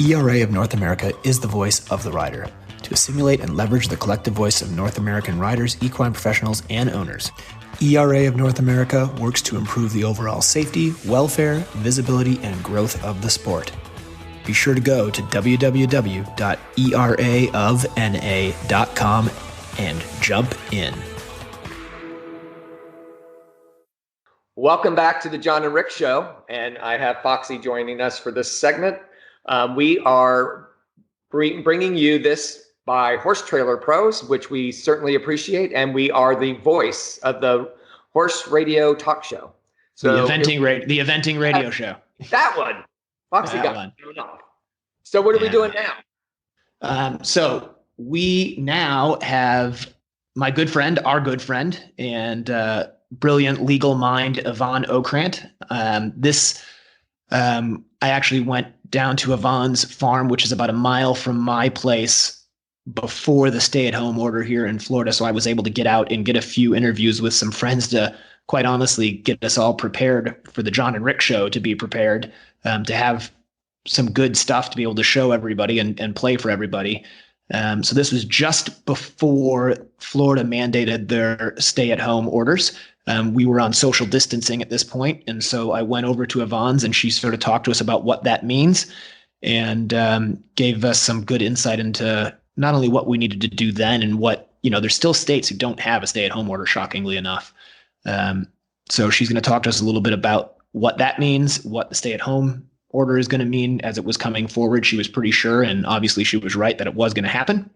Speaker 4: ERA of North America is the voice of the rider, to assimilate and leverage the collective voice of North American riders, equine professionals, and owners. ERA of North America works to improve the overall safety, welfare, visibility, and growth of the sport. Be sure to go to www.eraofna.com and jump in.
Speaker 3: Welcome back to the Jon and Rick Show, and I have Foxy joining us for this segment. We are bringing you this by Horse Trailer Pros, which we certainly appreciate, and we are the voice of the horse radio talk show. So
Speaker 5: the eventing radio show.
Speaker 3: That one. Foxy got thrown off. So what are we doing now?
Speaker 5: So we now have our good friend, and brilliant legal mind, Yvonne Ocrant. I actually went down to Yvonne's farm, which is about a mile from my place, before the stay-at-home order here in Florida. So I was able to get out and get a few interviews with some friends to, quite honestly, get us all prepared for the Jon and Rick Show, to be prepared, to have some good stuff to be able to show everybody and play for everybody. So this was just before Florida mandated their stay-at-home orders. We were on social distancing at this point. And so I went over to Yvonne's and she sort of talked to us about what that means and gave us some good insight into not only what we needed to do then and what, there's still states who don't have a stay-at-home order, shockingly enough. So she's going to talk to us a little bit about what that means, what the stay-at-home order is going to mean as it was coming forward. She was pretty sure, and obviously she was right that it was going to happen.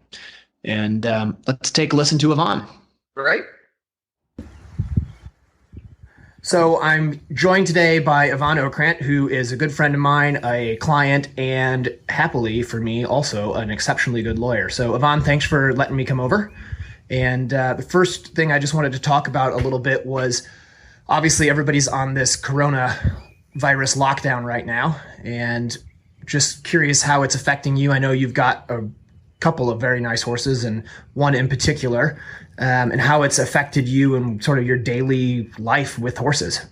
Speaker 5: And let's take a listen to Yvonne.
Speaker 3: All right.
Speaker 5: So I'm joined today by Yvonne Ocrant, who is a good friend of mine, a client, and happily for me also an exceptionally good lawyer. So Yvonne, thanks for letting me come over. And the first thing I just wanted to talk about a little bit was, obviously everybody's on this coronavirus lockdown right now, and just curious how it's affecting you. I know you've got a couple of very nice horses, and one in particular, and how it's affected you and sort of your daily life with horses.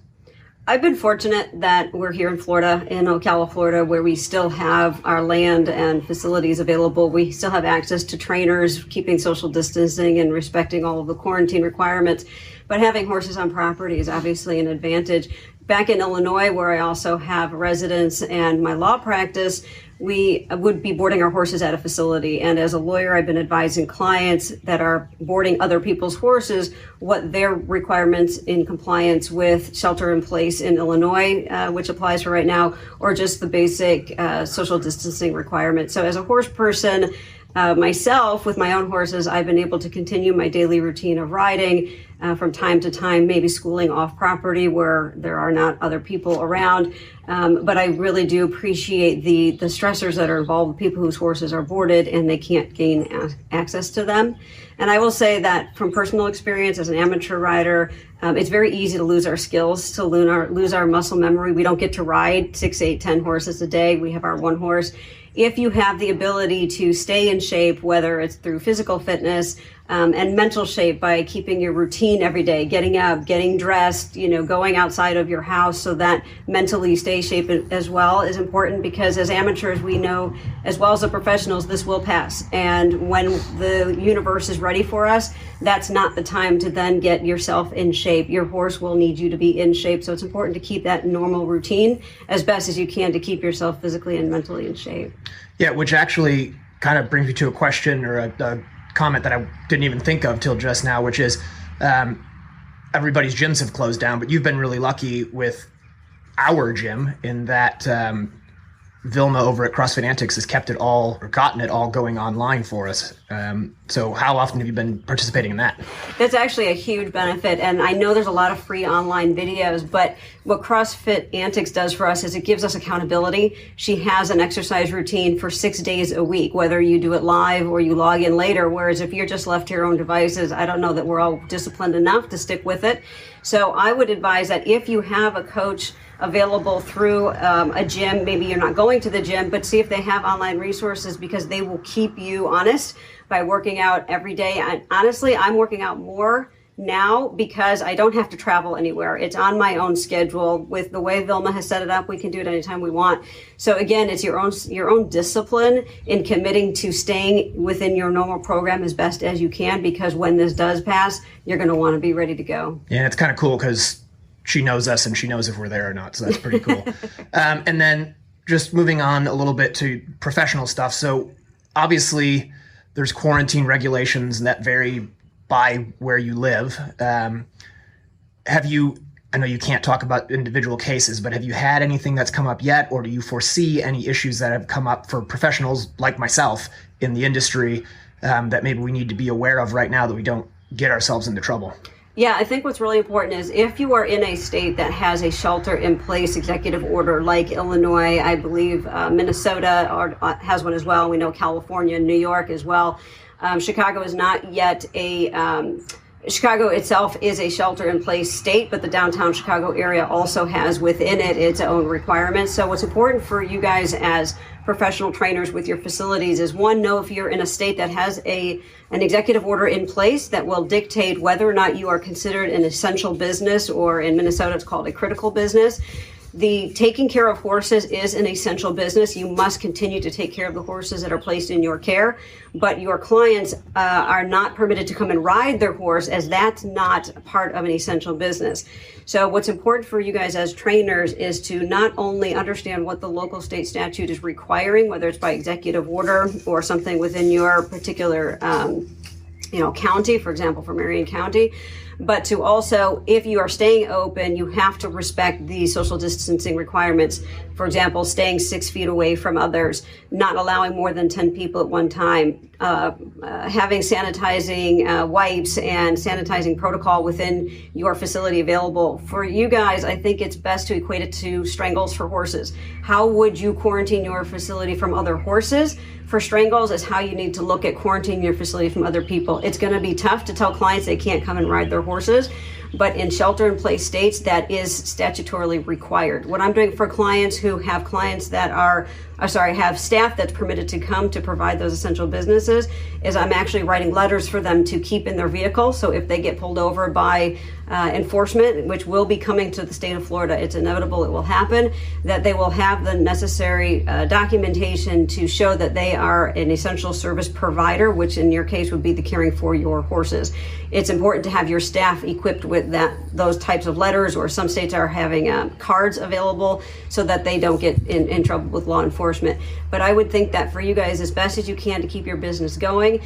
Speaker 10: I've been fortunate that we're here in Florida, in Ocala, Florida, where we still have our land and facilities available. We still have access to trainers, keeping social distancing and respecting all of the quarantine requirements. But having horses on property is obviously an advantage. Back in Illinois, where I also have residence and my law practice, we would be boarding our horses at a facility. And as a lawyer, I've been advising clients that are boarding other people's horses what their requirements in compliance with shelter in place in Illinois, which applies for right now, or just the basic social distancing requirements. So as a horse person, myself, with my own horses, I've been able to continue my daily routine of riding from time to time, maybe schooling off property where there are not other people around. But I really do appreciate the stressors that are involved with people whose horses are boarded and they can't gain access to them. And I will say that from personal experience as an amateur rider, it's very easy to lose our skills, to lose our muscle memory. We don't get to ride 6, 8, 10 horses a day. We have our one horse. If you have the ability to stay in shape, whether it's through physical fitness and mental shape by keeping your routine every day, getting up, getting dressed, going outside of your house so that mentally you stay in shape as well is important, because as amateurs, we know, as well as the professionals, this will pass. And when the universe is ready for us, that's not the time to then get yourself in shape. Your horse will need you to be in shape. So it's important to keep that normal routine as best as you can to keep yourself physically and mentally in shape.
Speaker 5: Yeah, which actually kind of brings me to a question or a comment that I didn't even think of till just now, which is everybody's gyms have closed down, but you've been really lucky with our gym in that Vilma over at CrossFit Antics has kept it all, or gotten it all going online for us. So how often have you been participating in that?
Speaker 10: That's actually a huge benefit. And I know there's a lot of free online videos, but what CrossFit Antics does for us is it gives us accountability. She has an exercise routine for 6 days a week, whether you do it live or you log in later. Whereas if you're just left to your own devices, I don't know that we're all disciplined enough to stick with it. So I would advise that if you have a coach available through a gym, maybe you're not going to the gym, but see if they have online resources, because they will keep you honest by working out every day. And honestly, I'm working out more now because I don't have to travel anywhere. It's on my own schedule. With the way Vilma has set it up, we can do it anytime we want. So again, it's your own discipline in committing to staying within your normal program as best as you can, because when this does pass, you're going to want to be ready to go.
Speaker 5: Yeah, it's kind of cool because she knows us and she knows if we're there or not. So that's pretty cool. And then just moving on a little bit to professional stuff. So obviously there's quarantine regulations that vary by where you live. I know you can't talk about individual cases, but have you had anything that's come up yet? Or do you foresee any issues that have come up for professionals like myself in the industry that maybe we need to be aware of right now that we don't get ourselves into trouble?
Speaker 10: Yeah, I think what's really important is if you are in a state that has a shelter-in-place executive order, like Illinois, I believe Minnesota has one as well. We know California, New York as well. Chicago is not yet Chicago itself is a shelter-in-place state, but the downtown Chicago area also has within it its own requirements. So what's important for you guys as professional trainers with your facilities is, one, know if you're in a state that has an executive order in place that will dictate whether or not you are considered an essential business, or in Minnesota it's called a critical business. The taking care of horses is an essential business. You must continue to take care of the horses that are placed in your care, but your clients are not permitted to come and ride their horse, as that's not part of an essential business. So what's important for you guys as trainers is to not only understand what the local state statute is requiring, whether it's by executive order or something within your particular county, for example, for Marion County, but to also, if you are staying open, you have to respect the social distancing requirements. For example, staying 6 feet away from others, not allowing more than 10 people at one time, having sanitizing wipes and sanitizing protocol within your facility available. For you guys, I think it's best to equate it to strangles for horses. How would you quarantine your facility from other horses? For strangles is how you need to look at quarantining your facility from other people. It's going to be tough to tell clients they can't come and ride their horses, but in shelter-in-place states, that is statutorily required. What I'm doing for clients who have clients that have staff that's permitted to come to provide those essential businesses is I'm actually writing letters for them to keep in their vehicle. So if they get pulled over by enforcement, which will be coming to the state of Florida, it's inevitable, it will happen, that they will have the necessary documentation to show that they are an essential service provider, which in your case would be the caring for your horses. It's important to have your staff equipped with those types of letters, or some states are having cards available so that they don't get in trouble with law enforcement. But I would think that for you guys, as best as you can to keep your business going,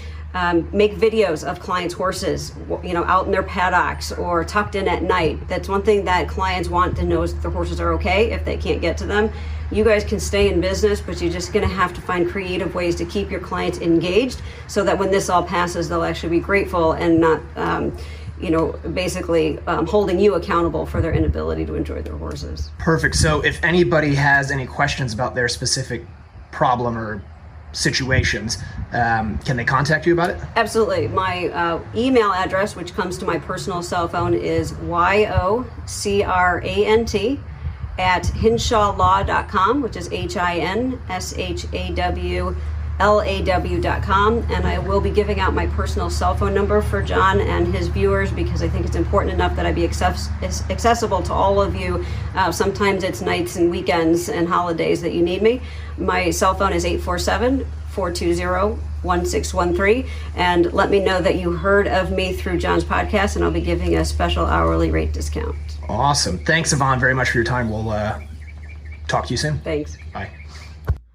Speaker 10: make videos of clients' horses, out in their paddocks or tucked in at night. That's one thing that clients want to know, is that their horses are okay if they can't get to them. You guys can stay in business, but you're just going to have to find creative ways to keep your clients engaged so that when this all passes, they'll actually be grateful and not, basically holding you accountable for their inability to enjoy their horses.
Speaker 5: Perfect. So if anybody has any questions about their specific problem or situations, can they contact you about it?
Speaker 10: Absolutely. My email address, which comes to my personal cell phone, is yocrant@hinshawlaw.com, which is hinshawlaw.com, and I will be giving out my personal cell phone number for John and his viewers because I think it's important enough that I be accessible to all of you. Sometimes it's nights and weekends and holidays that you need me. My cell phone is 847-420-1613, and let me know that you heard of me through John's podcast, and I'll be giving a special hourly rate discount.
Speaker 5: Awesome. Thanks, Yvonne, very much for your time. We'll talk to you soon.
Speaker 10: Thanks.
Speaker 5: Bye.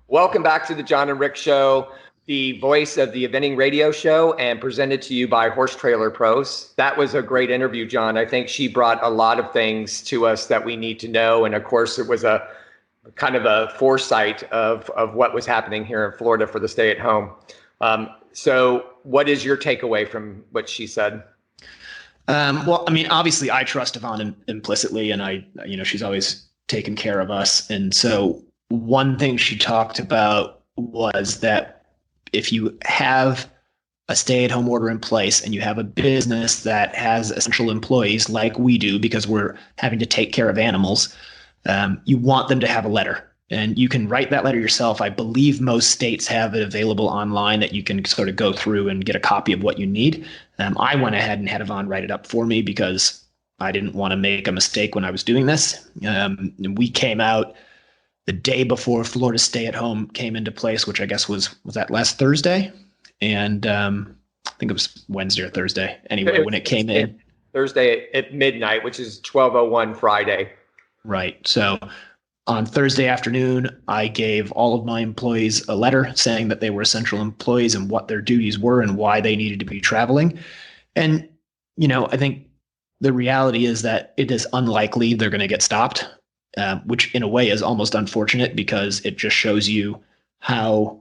Speaker 3: Welcome back to the Jon and Rick Show, the voice of the eventing radio show, and presented to you by Horse Trailer Pros. That was a great interview, John. I think she brought a lot of things to us that we need to know. And of course, it was a kind of a foresight of what was happening here in Florida for the stay at home. So what is your takeaway from what she said?
Speaker 5: Well, I mean, obviously I trust Yvonne implicitly, and she's always taken care of us. And so one thing she talked about was that if you have a stay-at-home order in place and you have a business that has essential employees like we do because we're having to take care of animals, you want them to have a letter. And you can write that letter yourself. I believe most states have it available online that you can sort of go through and get a copy of what you need. I went ahead and had Yvonne write it up for me because I didn't want to make a mistake when I was doing this. And we came out the day before Florida's stay-at-home came into place, which I guess was that last Thursday? And I think it was Wednesday or Thursday. Anyway, when it came in.
Speaker 3: Thursday at midnight, which is 12:01 Friday.
Speaker 5: Right. So on Thursday afternoon, I gave all of my employees a letter saying that they were essential employees and what their duties were and why they needed to be traveling. And, I think the reality is that it is unlikely they're going to get stopped. Which in a way is almost unfortunate because it just shows you how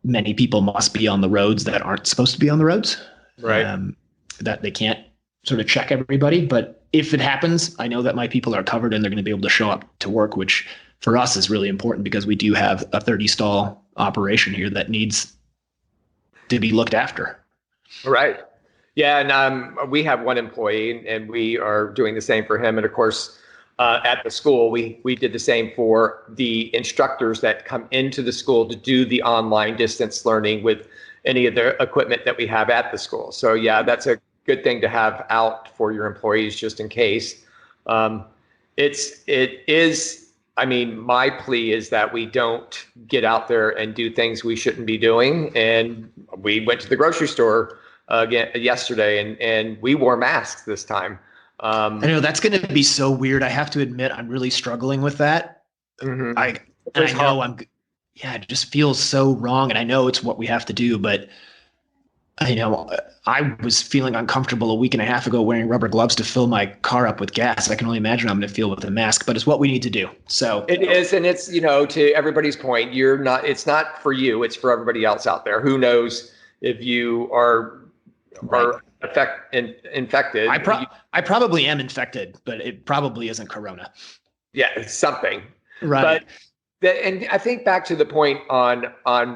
Speaker 5: many people must be on the roads that aren't supposed to be on the roads.
Speaker 3: Right.
Speaker 5: That they can't sort of check everybody. But if it happens, I know that my people are covered and they're going to be able to show up to work, which for us is really important because we do have a 30 stall operation here that needs to be looked after.
Speaker 3: Right. Yeah. And we have one employee and we are doing the same for him. And of course, at the school, we did the same for the instructors that come into the school to do the online distance learning with any of the equipment that we have at the school. So yeah, that's a good thing to have out for your employees just in case. It is, I mean, my plea is that we don't get out there and do things we shouldn't be doing. And we went to the grocery store again yesterday and we wore masks this time.
Speaker 5: I know that's going to be so weird. I have to admit, I'm really struggling with that.
Speaker 3: Mm-hmm.
Speaker 5: It just feels so wrong. And I know it's what we have to do, but I was feeling uncomfortable a week and a half ago wearing rubber gloves to fill my car up with gas. I can only imagine I'm going to feel with a mask, but it's what we need to do. So
Speaker 3: it is. And it's, to everybody's point, it's not for you, it's for everybody else out there. Who knows if you are infected.
Speaker 5: I probably am infected, but it probably isn't corona.
Speaker 3: Yeah, it's something.
Speaker 5: Right.
Speaker 3: And I think back to the point on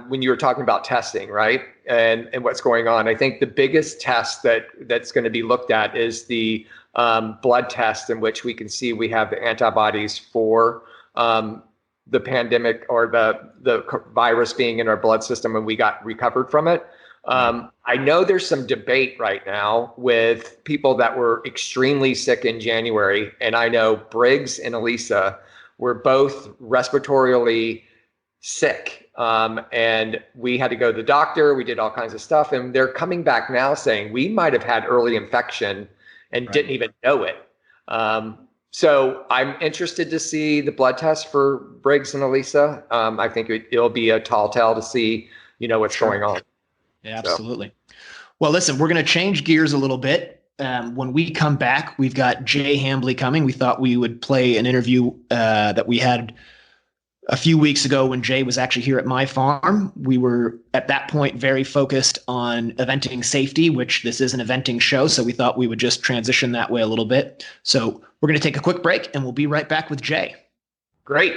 Speaker 3: when you were talking about testing, right? And what's going on. I think the biggest test that's going to be looked at is the blood test, in which we can see we have the antibodies for the pandemic or the virus being in our blood system when we got recovered from it. I know there's some debate right now with people that were extremely sick in January, and I know Briggs and Elisa were both respiratorily sick. And we had to go to the doctor. We did all kinds of stuff. And they're coming back now saying we might have had early infection and didn't even know it. So I'm interested to see the blood test for Briggs and Elisa. I think it'll be a tall tale to see, what's going on.
Speaker 5: Yeah, absolutely. So. Well, listen, we're going to change gears a little bit. When we come back, we've got Jay Hambly coming. We thought we would play an interview that we had a few weeks ago when Jay was actually here at my farm. We were at that point very focused on eventing safety, which this is an eventing show. So we thought we would just transition that way a little bit. So we're going to take a quick break and we'll be right back with Jay.
Speaker 3: Great.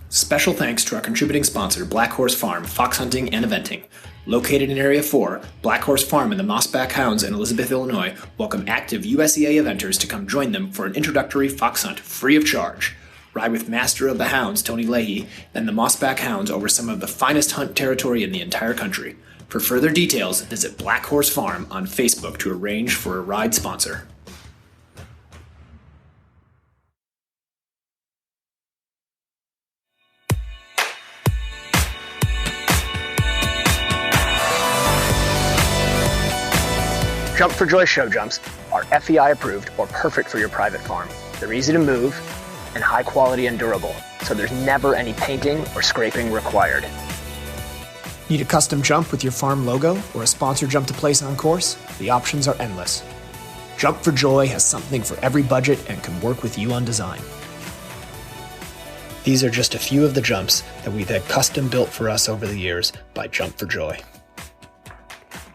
Speaker 4: Special thanks to our contributing sponsor, Black Horse Farm, Fox Hunting and Eventing. Located in Area 4, Black Horse Farm and the Mossback Hounds in Elizabeth, Illinois, welcome active USEA eventers to come join them for an introductory fox hunt free of charge. Ride with Master of the Hounds, Tony Leahy, and the Mossback Hounds over some of the finest hunt territory in the entire country. For further details, visit Black Horse Farm on Facebook to arrange for a ride sponsor.
Speaker 6: Jump for Joy show jumps are FEI approved or perfect for your private farm. They're easy to move and high quality and durable, so there's never any painting or scraping required.
Speaker 4: Need a custom jump with your farm logo or a sponsor jump to place on course? The options are endless. Jump for Joy has something for every budget and can work with you on design. These are just a few of the jumps that we've had custom built for us over the years by Jump for Joy.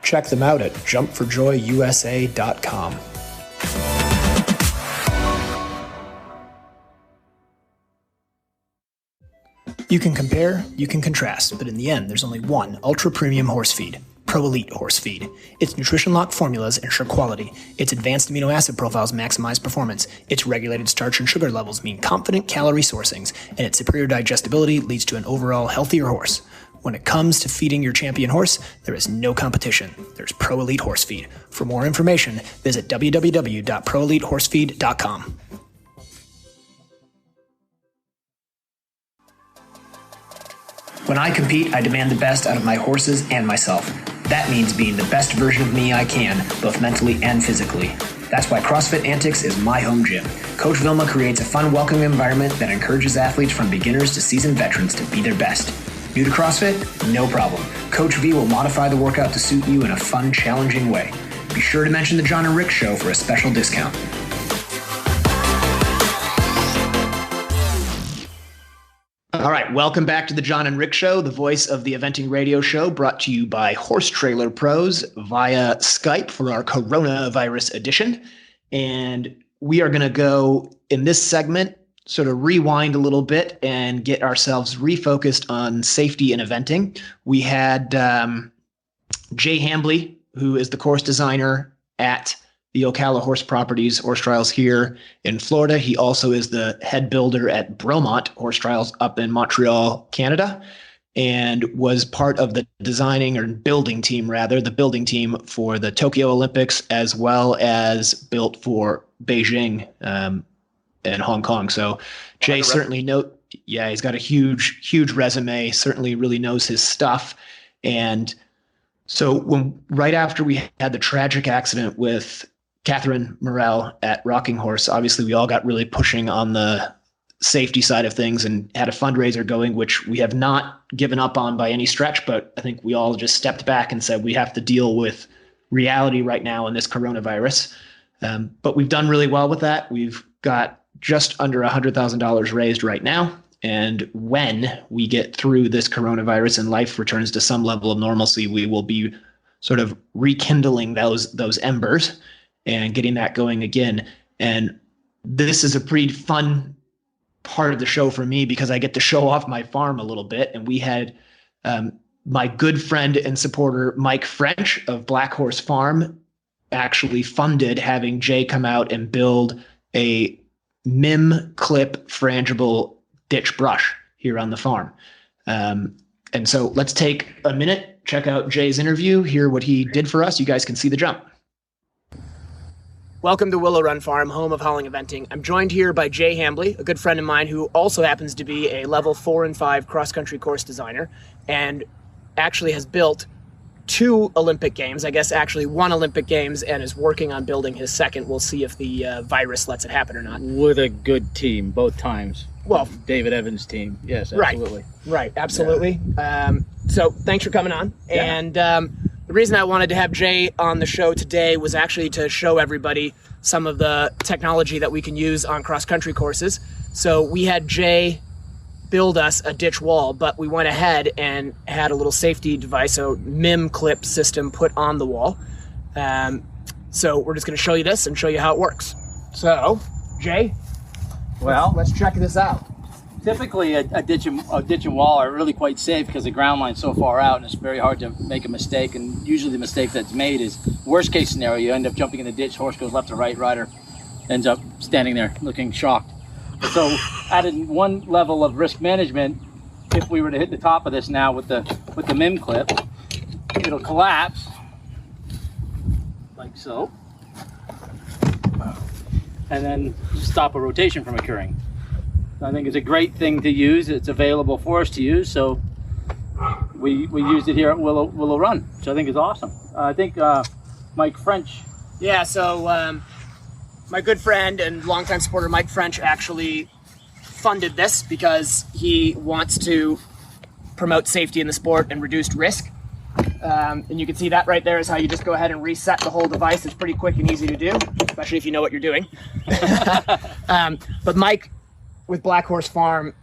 Speaker 4: Check them out at jumpforjoyusa.com. You can compare, you can contrast, but in the end, there's only one ultra-premium horse feed, Pro Elite Horse Feed. Its nutrition-locked formulas ensure quality, its advanced amino acid profiles maximize performance, its regulated starch and sugar levels mean confident calorie sourcings, and its superior digestibility leads to an overall healthier horse. When it comes to feeding your champion horse, there is no competition. There's Pro Elite Horse Feed. For more information, visit www.proelitehorsefeed.com. When I compete, I demand the best out of my horses and myself. That means being the best version of me I can, both mentally and physically. That's why CrossFit Antics is my home gym. Coach Vilma creates a fun, welcoming environment that encourages athletes from beginners to seasoned veterans to be their best. New to CrossFit? No problem. Coach V will modify the workout to suit you in a fun, challenging way. Be sure to mention the Jon and Rick Show for a special discount.
Speaker 5: All right, welcome back to the Jon and Rick Show, the voice of the eventing radio show, brought to you by Horse Trailer Pros via Skype for our coronavirus edition. And we are going to go in this segment, sort of rewind a little bit and get ourselves refocused on safety and eventing. We had Jay Hambly, who is the course designer at the Ocala Horse Properties Horse Trials here in Florida. He also is the head builder at Bromont Horse Trials up in Montreal, Canada, and was part of the designing or building team, rather, the building team for the Tokyo Olympics, as well as built for Beijing and Hong Kong. So Jay certainly he's got a huge resume, certainly really knows his stuff. And so right after we had the tragic accident with Catherine Morel at Rocking Horse, obviously we all got really pushing on the safety side of things and had a fundraiser going, which we have not given up on by any stretch, but I think we all just stepped back and said we have to deal with reality right now in this coronavirus. But we've done really well with that. We've got just under $100,000 raised right now. And when we get through this coronavirus and life returns to some level of normalcy, we will be sort of rekindling those embers and getting that going again. And this is a pretty fun part of the show for me because I get to show off my farm a little bit. And we had my good friend and supporter, Mike French of Black Horse Farm, actually funded having Jay come out and build a MIM clip frangible ditch brush here on the farm. And so let's take a minute, check out Jay's interview, hear what he did for us. You guys can see the jump.
Speaker 6: Welcome to Willow Run Farm, home of hauling eventing. I'm joined here by Jay Hambly, a good friend of mine who also happens to be a level 4 and 5 cross-country course designer and actually has built 2 Olympic Games, I guess actually 1 Olympic Games, and is working on building his second. We'll see if the virus lets it happen or not.
Speaker 11: With a good team, both times.
Speaker 6: Well,
Speaker 11: David Evans' team. Yes, absolutely.
Speaker 6: Right, absolutely. Yeah. So thanks for coming on.
Speaker 11: Yeah.
Speaker 6: And the reason I wanted to have Jay on the show today was actually to show everybody some of the technology that we can use on cross-country courses. So we had Jay build us a ditch wall, but we went ahead and had a little safety device, a MIM clip system put on the wall. So we're just going to show you this and show you how it works. So, Jay,
Speaker 11: well,
Speaker 6: let's check this out.
Speaker 11: Typically, a ditch and wall are really quite safe because the ground line's so far out and it's very hard to make a mistake. And usually the mistake that's made is worst case scenario, you end up jumping in the ditch, horse goes left or right, rider ends up standing there looking shocked. So added one level of risk management, if we were to hit the top of this now with the MIM clip, it'll collapse like so, and then stop a rotation from occurring. I think it's a great thing to use. It's available for us to use, so we used it here at Willow Run, which I think is awesome. I think Mike French.
Speaker 6: Yeah, so my good friend and longtime supporter Mike French actually funded this because he wants to promote safety in the sport and reduced risk. And you can see that right there is how you just go ahead and reset the whole device. It's pretty quick and easy to do, especially if you know what you're doing. But Mike with Black Horse Farm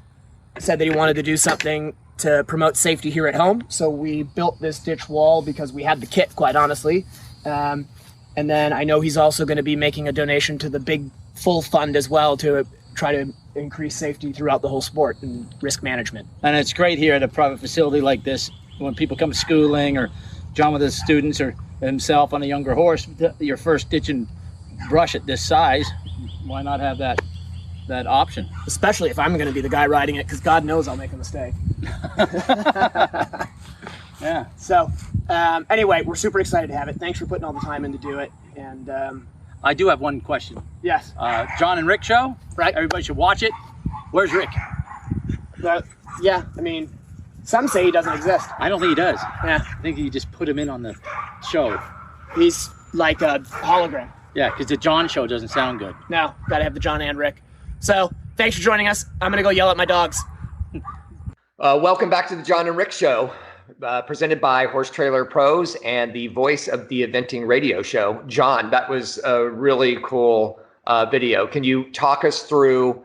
Speaker 6: said that he wanted to do something to promote safety here at home. So we built this ditch wall because we had the kit, quite honestly. And then I know he's also going to be making a donation to the big full fund as well to try to increase safety throughout the whole sport and risk management.
Speaker 11: And it's great here at a private facility like this, when people come schooling or John with his students or himself on a younger horse, your first ditch and brush at this size, why not have that option? Especially if I'm going to be the guy riding it, because God knows I'll make a mistake.
Speaker 6: Yeah. So anyway, we're super excited to have it. Thanks for putting all the time in to do it. And
Speaker 11: I do have one question.
Speaker 6: Yes.
Speaker 11: Jon and Rick show,
Speaker 6: right?
Speaker 11: Everybody should watch it. Where's Rick?
Speaker 6: Yeah, I mean, some say he doesn't exist.
Speaker 11: I don't think he does.
Speaker 6: Yeah.
Speaker 11: I think you just put him in on the show.
Speaker 6: He's like a hologram.
Speaker 11: Yeah, because the Jon show doesn't sound good.
Speaker 6: No, gotta have the Jon and Rick. So thanks for joining us. I'm gonna go yell at my dogs.
Speaker 3: Welcome back to the Jon and Rick show, presented by Horse Trailer Pros and the voice of the eventing radio show, Jon. That was a really cool video. Can you talk us through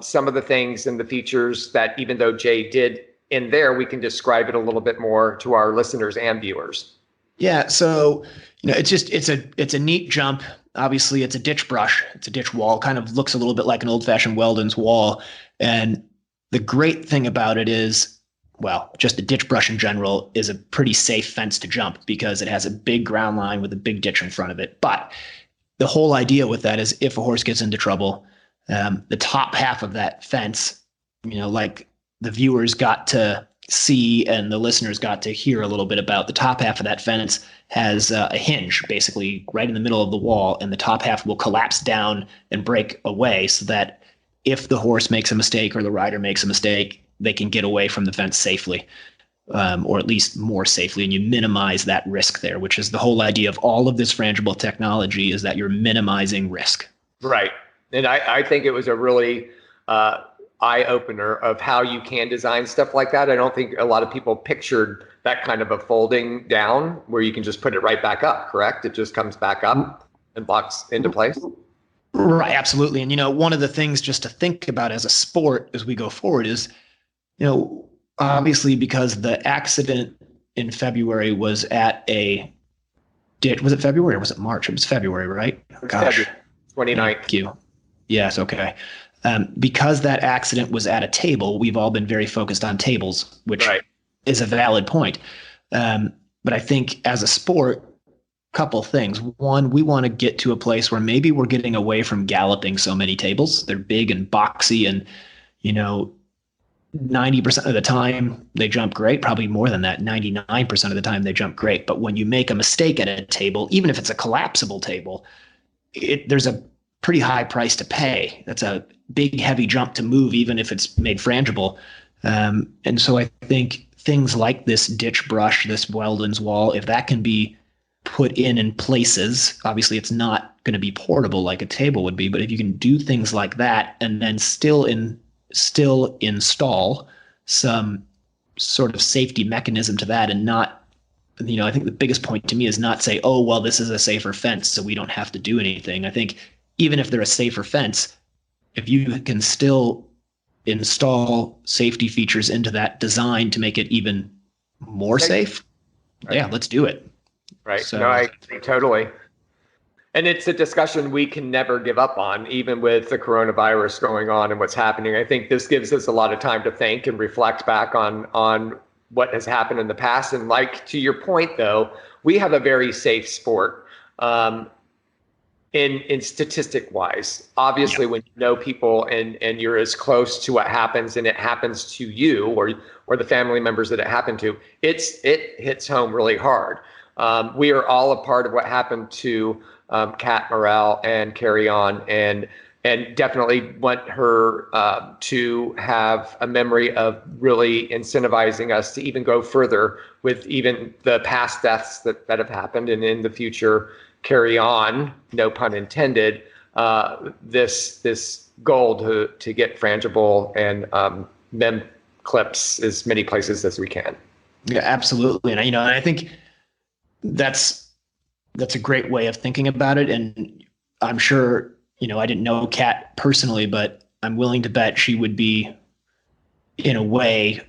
Speaker 3: some of the things and the features that, even though Jay did in there, we can describe it a little bit more to our listeners and viewers?
Speaker 5: Yeah, so it's a neat jump. Obviously, it's a ditch brush. It's a ditch wall. Kind of looks a little bit like an old-fashioned Weldon's wall. And the great thing about it is, well, just the ditch brush in general is a pretty safe fence to jump because it has a big ground line with a big ditch in front of it. But the whole idea with that is if a horse gets into trouble, the top half of that fence, like the viewers got to see and the listeners got to hear a little bit about, the top half of that fence has a hinge basically right in the middle of the wall, and the top half will collapse down and break away so that if the horse makes a mistake or the rider makes a mistake, they can get away from the fence safely, or at least more safely, and you minimize that risk there, which is the whole idea of all of this frangible technology, is that you're minimizing risk.
Speaker 3: Right. And I think it was a really eye opener of how you can design stuff like that. I don't think a lot of people pictured that kind of a folding down where you can just put it right back up, correct? It just comes back up and locks into place.
Speaker 5: Right, absolutely. And, one of the things just to think about as a sport as we go forward is, obviously because the accident in February was at a ditch. Was it February or was it March? It was February, right? Gosh.
Speaker 3: 29th.
Speaker 5: Thank you. Yes, okay. Because that accident was at a table, we've all been very focused on tables, which is a valid point. But I think as a sport, couple things. One, we want to get to a place where maybe we're getting away from galloping so many tables. They're big and boxy and, 90% of the time they jump great, probably more than that. 99% of the time they jump great. But when you make a mistake at a table, even if it's a collapsible table, there's a pretty high price to pay. That's a big, heavy jump to move, even if it's made frangible. And so I think things like this ditch brush, this Weldon's wall, if that can be put in places, obviously it's not going to be portable like a table would be, but if you can do things like that and then still install some sort of safety mechanism to that and not, I think the biggest point to me is not say, oh, well, this is a safer fence, so we don't have to do anything. I think even if they're a safer fence, if you can still install safety features into that design to make it even more safe, yeah, let's do it.
Speaker 3: Right.
Speaker 5: So,
Speaker 3: no, I agree totally. And it's a discussion we can never give up on, even with the coronavirus going on and what's happening. I think this gives us a lot of time to think and reflect back on what has happened in the past. And like to your point, though, we have a very safe sport in statistic wise. Obviously, when you know people and you're as close to what happens and it happens to you or the family members that it happened to, it hits home really hard. We are all a part of what happened to Kat Morrell and Carry On, and definitely want her to have a memory of really incentivizing us to even go further with even the past deaths that have happened, and in the future carry on, no pun intended, this goal to get frangible and mem clips as many places as we can.
Speaker 5: Yeah, absolutely. And I think that's a great way of thinking about it. And I'm sure, I didn't know Kat personally, but I'm willing to bet she would be, in a way,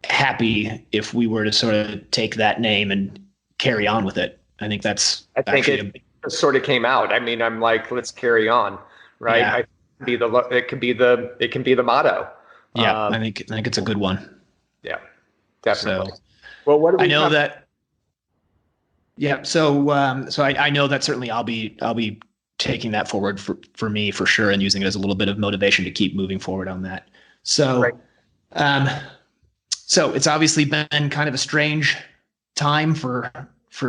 Speaker 5: happy if we were to sort of take that name and carry on with it. I think
Speaker 3: it sort of came out. I mean, I'm like, let's carry on, right?
Speaker 5: Yeah.
Speaker 3: It can be the motto.
Speaker 5: Yeah, I think it's a good one.
Speaker 3: Yeah, definitely.
Speaker 5: So,
Speaker 3: well, what do we
Speaker 5: I know
Speaker 3: have?
Speaker 5: that. Yeah, so I know that certainly I'll be taking that forward for me for sure, and using it as a little bit of motivation to keep moving forward on that. So, so it's obviously been kind of a strange time for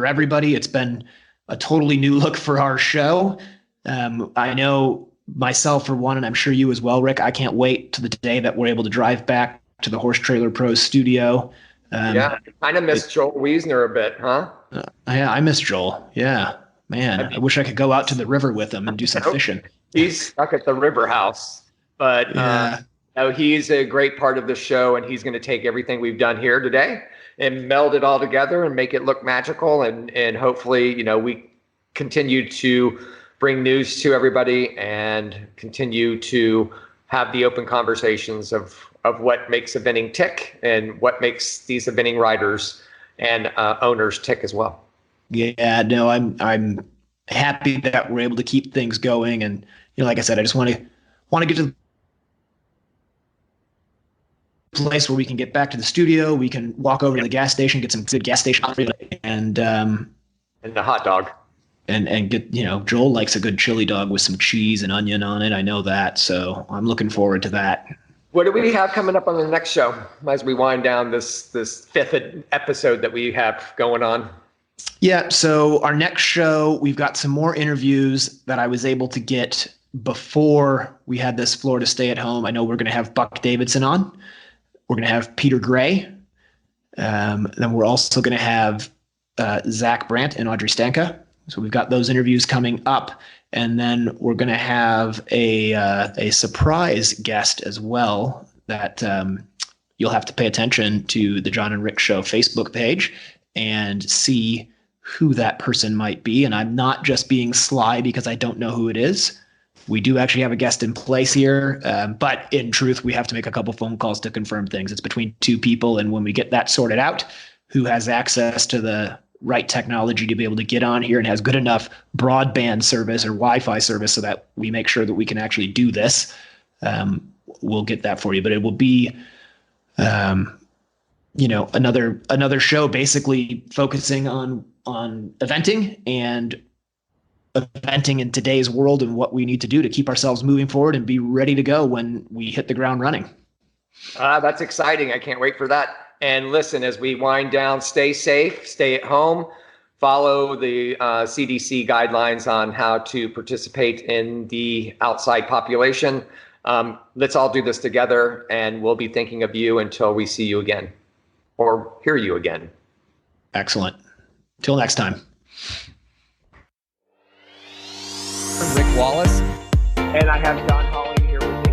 Speaker 5: everybody. It's been a totally new look for our show. I know myself for one, and I'm sure you as well, Rick. I can't wait to the day that we're able to drive back to the Horse Trailer Pros studio.
Speaker 3: Yeah, kind of miss Joel Wiesner a bit, huh?
Speaker 5: Yeah, I miss Joel. Yeah, man, I wish I could go out to the river with him and do some fishing.
Speaker 3: He's stuck at the river house, but he's a great part of the show, and he's going to take everything we've done here today and meld it all together and make it look magical. And hopefully, we continue to bring news to everybody and continue to have the open conversations of what makes eventing tick and what makes these eventing riders and owners tick as well.
Speaker 5: Yeah, no, I'm happy that we're able to keep things going. And, like I said, I just want to get to the place where we can get back to the studio. We can walk over to the gas station, get some good gas station coffee, and
Speaker 3: the hot dog.
Speaker 5: And get, Joel likes a good chili dog with some cheese and onion on it. I know that. So I'm looking forward to that.
Speaker 3: What do we have coming up on the next show as we wind down this fifth episode that we have going on?
Speaker 5: Yeah. So our next show, we've got some more interviews that I was able to get before we had this Florida stay at home. I know we're going to have Buck Davidson on. We're going to have Peter Gray. Then we're also going to have Zach Brandt and Audrey Stanka. So we've got those interviews coming up, and then we're going to have a surprise guest as well that you'll have to pay attention to the Jon and Rick Show Facebook page and see who that person might be. And I'm not just being sly because I don't know who it is. We do actually have a guest in place here, but in truth, we have to make a couple phone calls to confirm things. It's between two people, and when we get that sorted out, who has access to the right technology to be able to get on here and has good enough broadband service or Wi-Fi service so that we make sure that we can actually do this, we'll get that for you. But it will be, another show basically focusing on eventing and eventing in today's world and what we need to do to keep ourselves moving forward and be ready to go when we hit the ground running.
Speaker 3: That's exciting. I can't wait for that. And listen, as we wind down, stay safe, stay at home, follow the CDC guidelines on how to participate in the outside population. Let's all do this together, and we'll be thinking of you until we see you again or hear you again.
Speaker 5: Excellent. Till next time.
Speaker 12: Rick Wallace.
Speaker 3: And I have John Hawley here with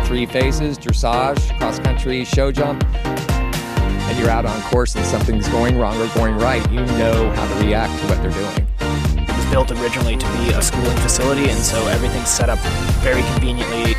Speaker 3: me.
Speaker 12: 3 phases, dressage, cross-country, show jump. And you're out on course and something's going wrong or going right, you know how to react to what they're doing.
Speaker 6: It was built originally to be a schooling facility, and so everything's set up very conveniently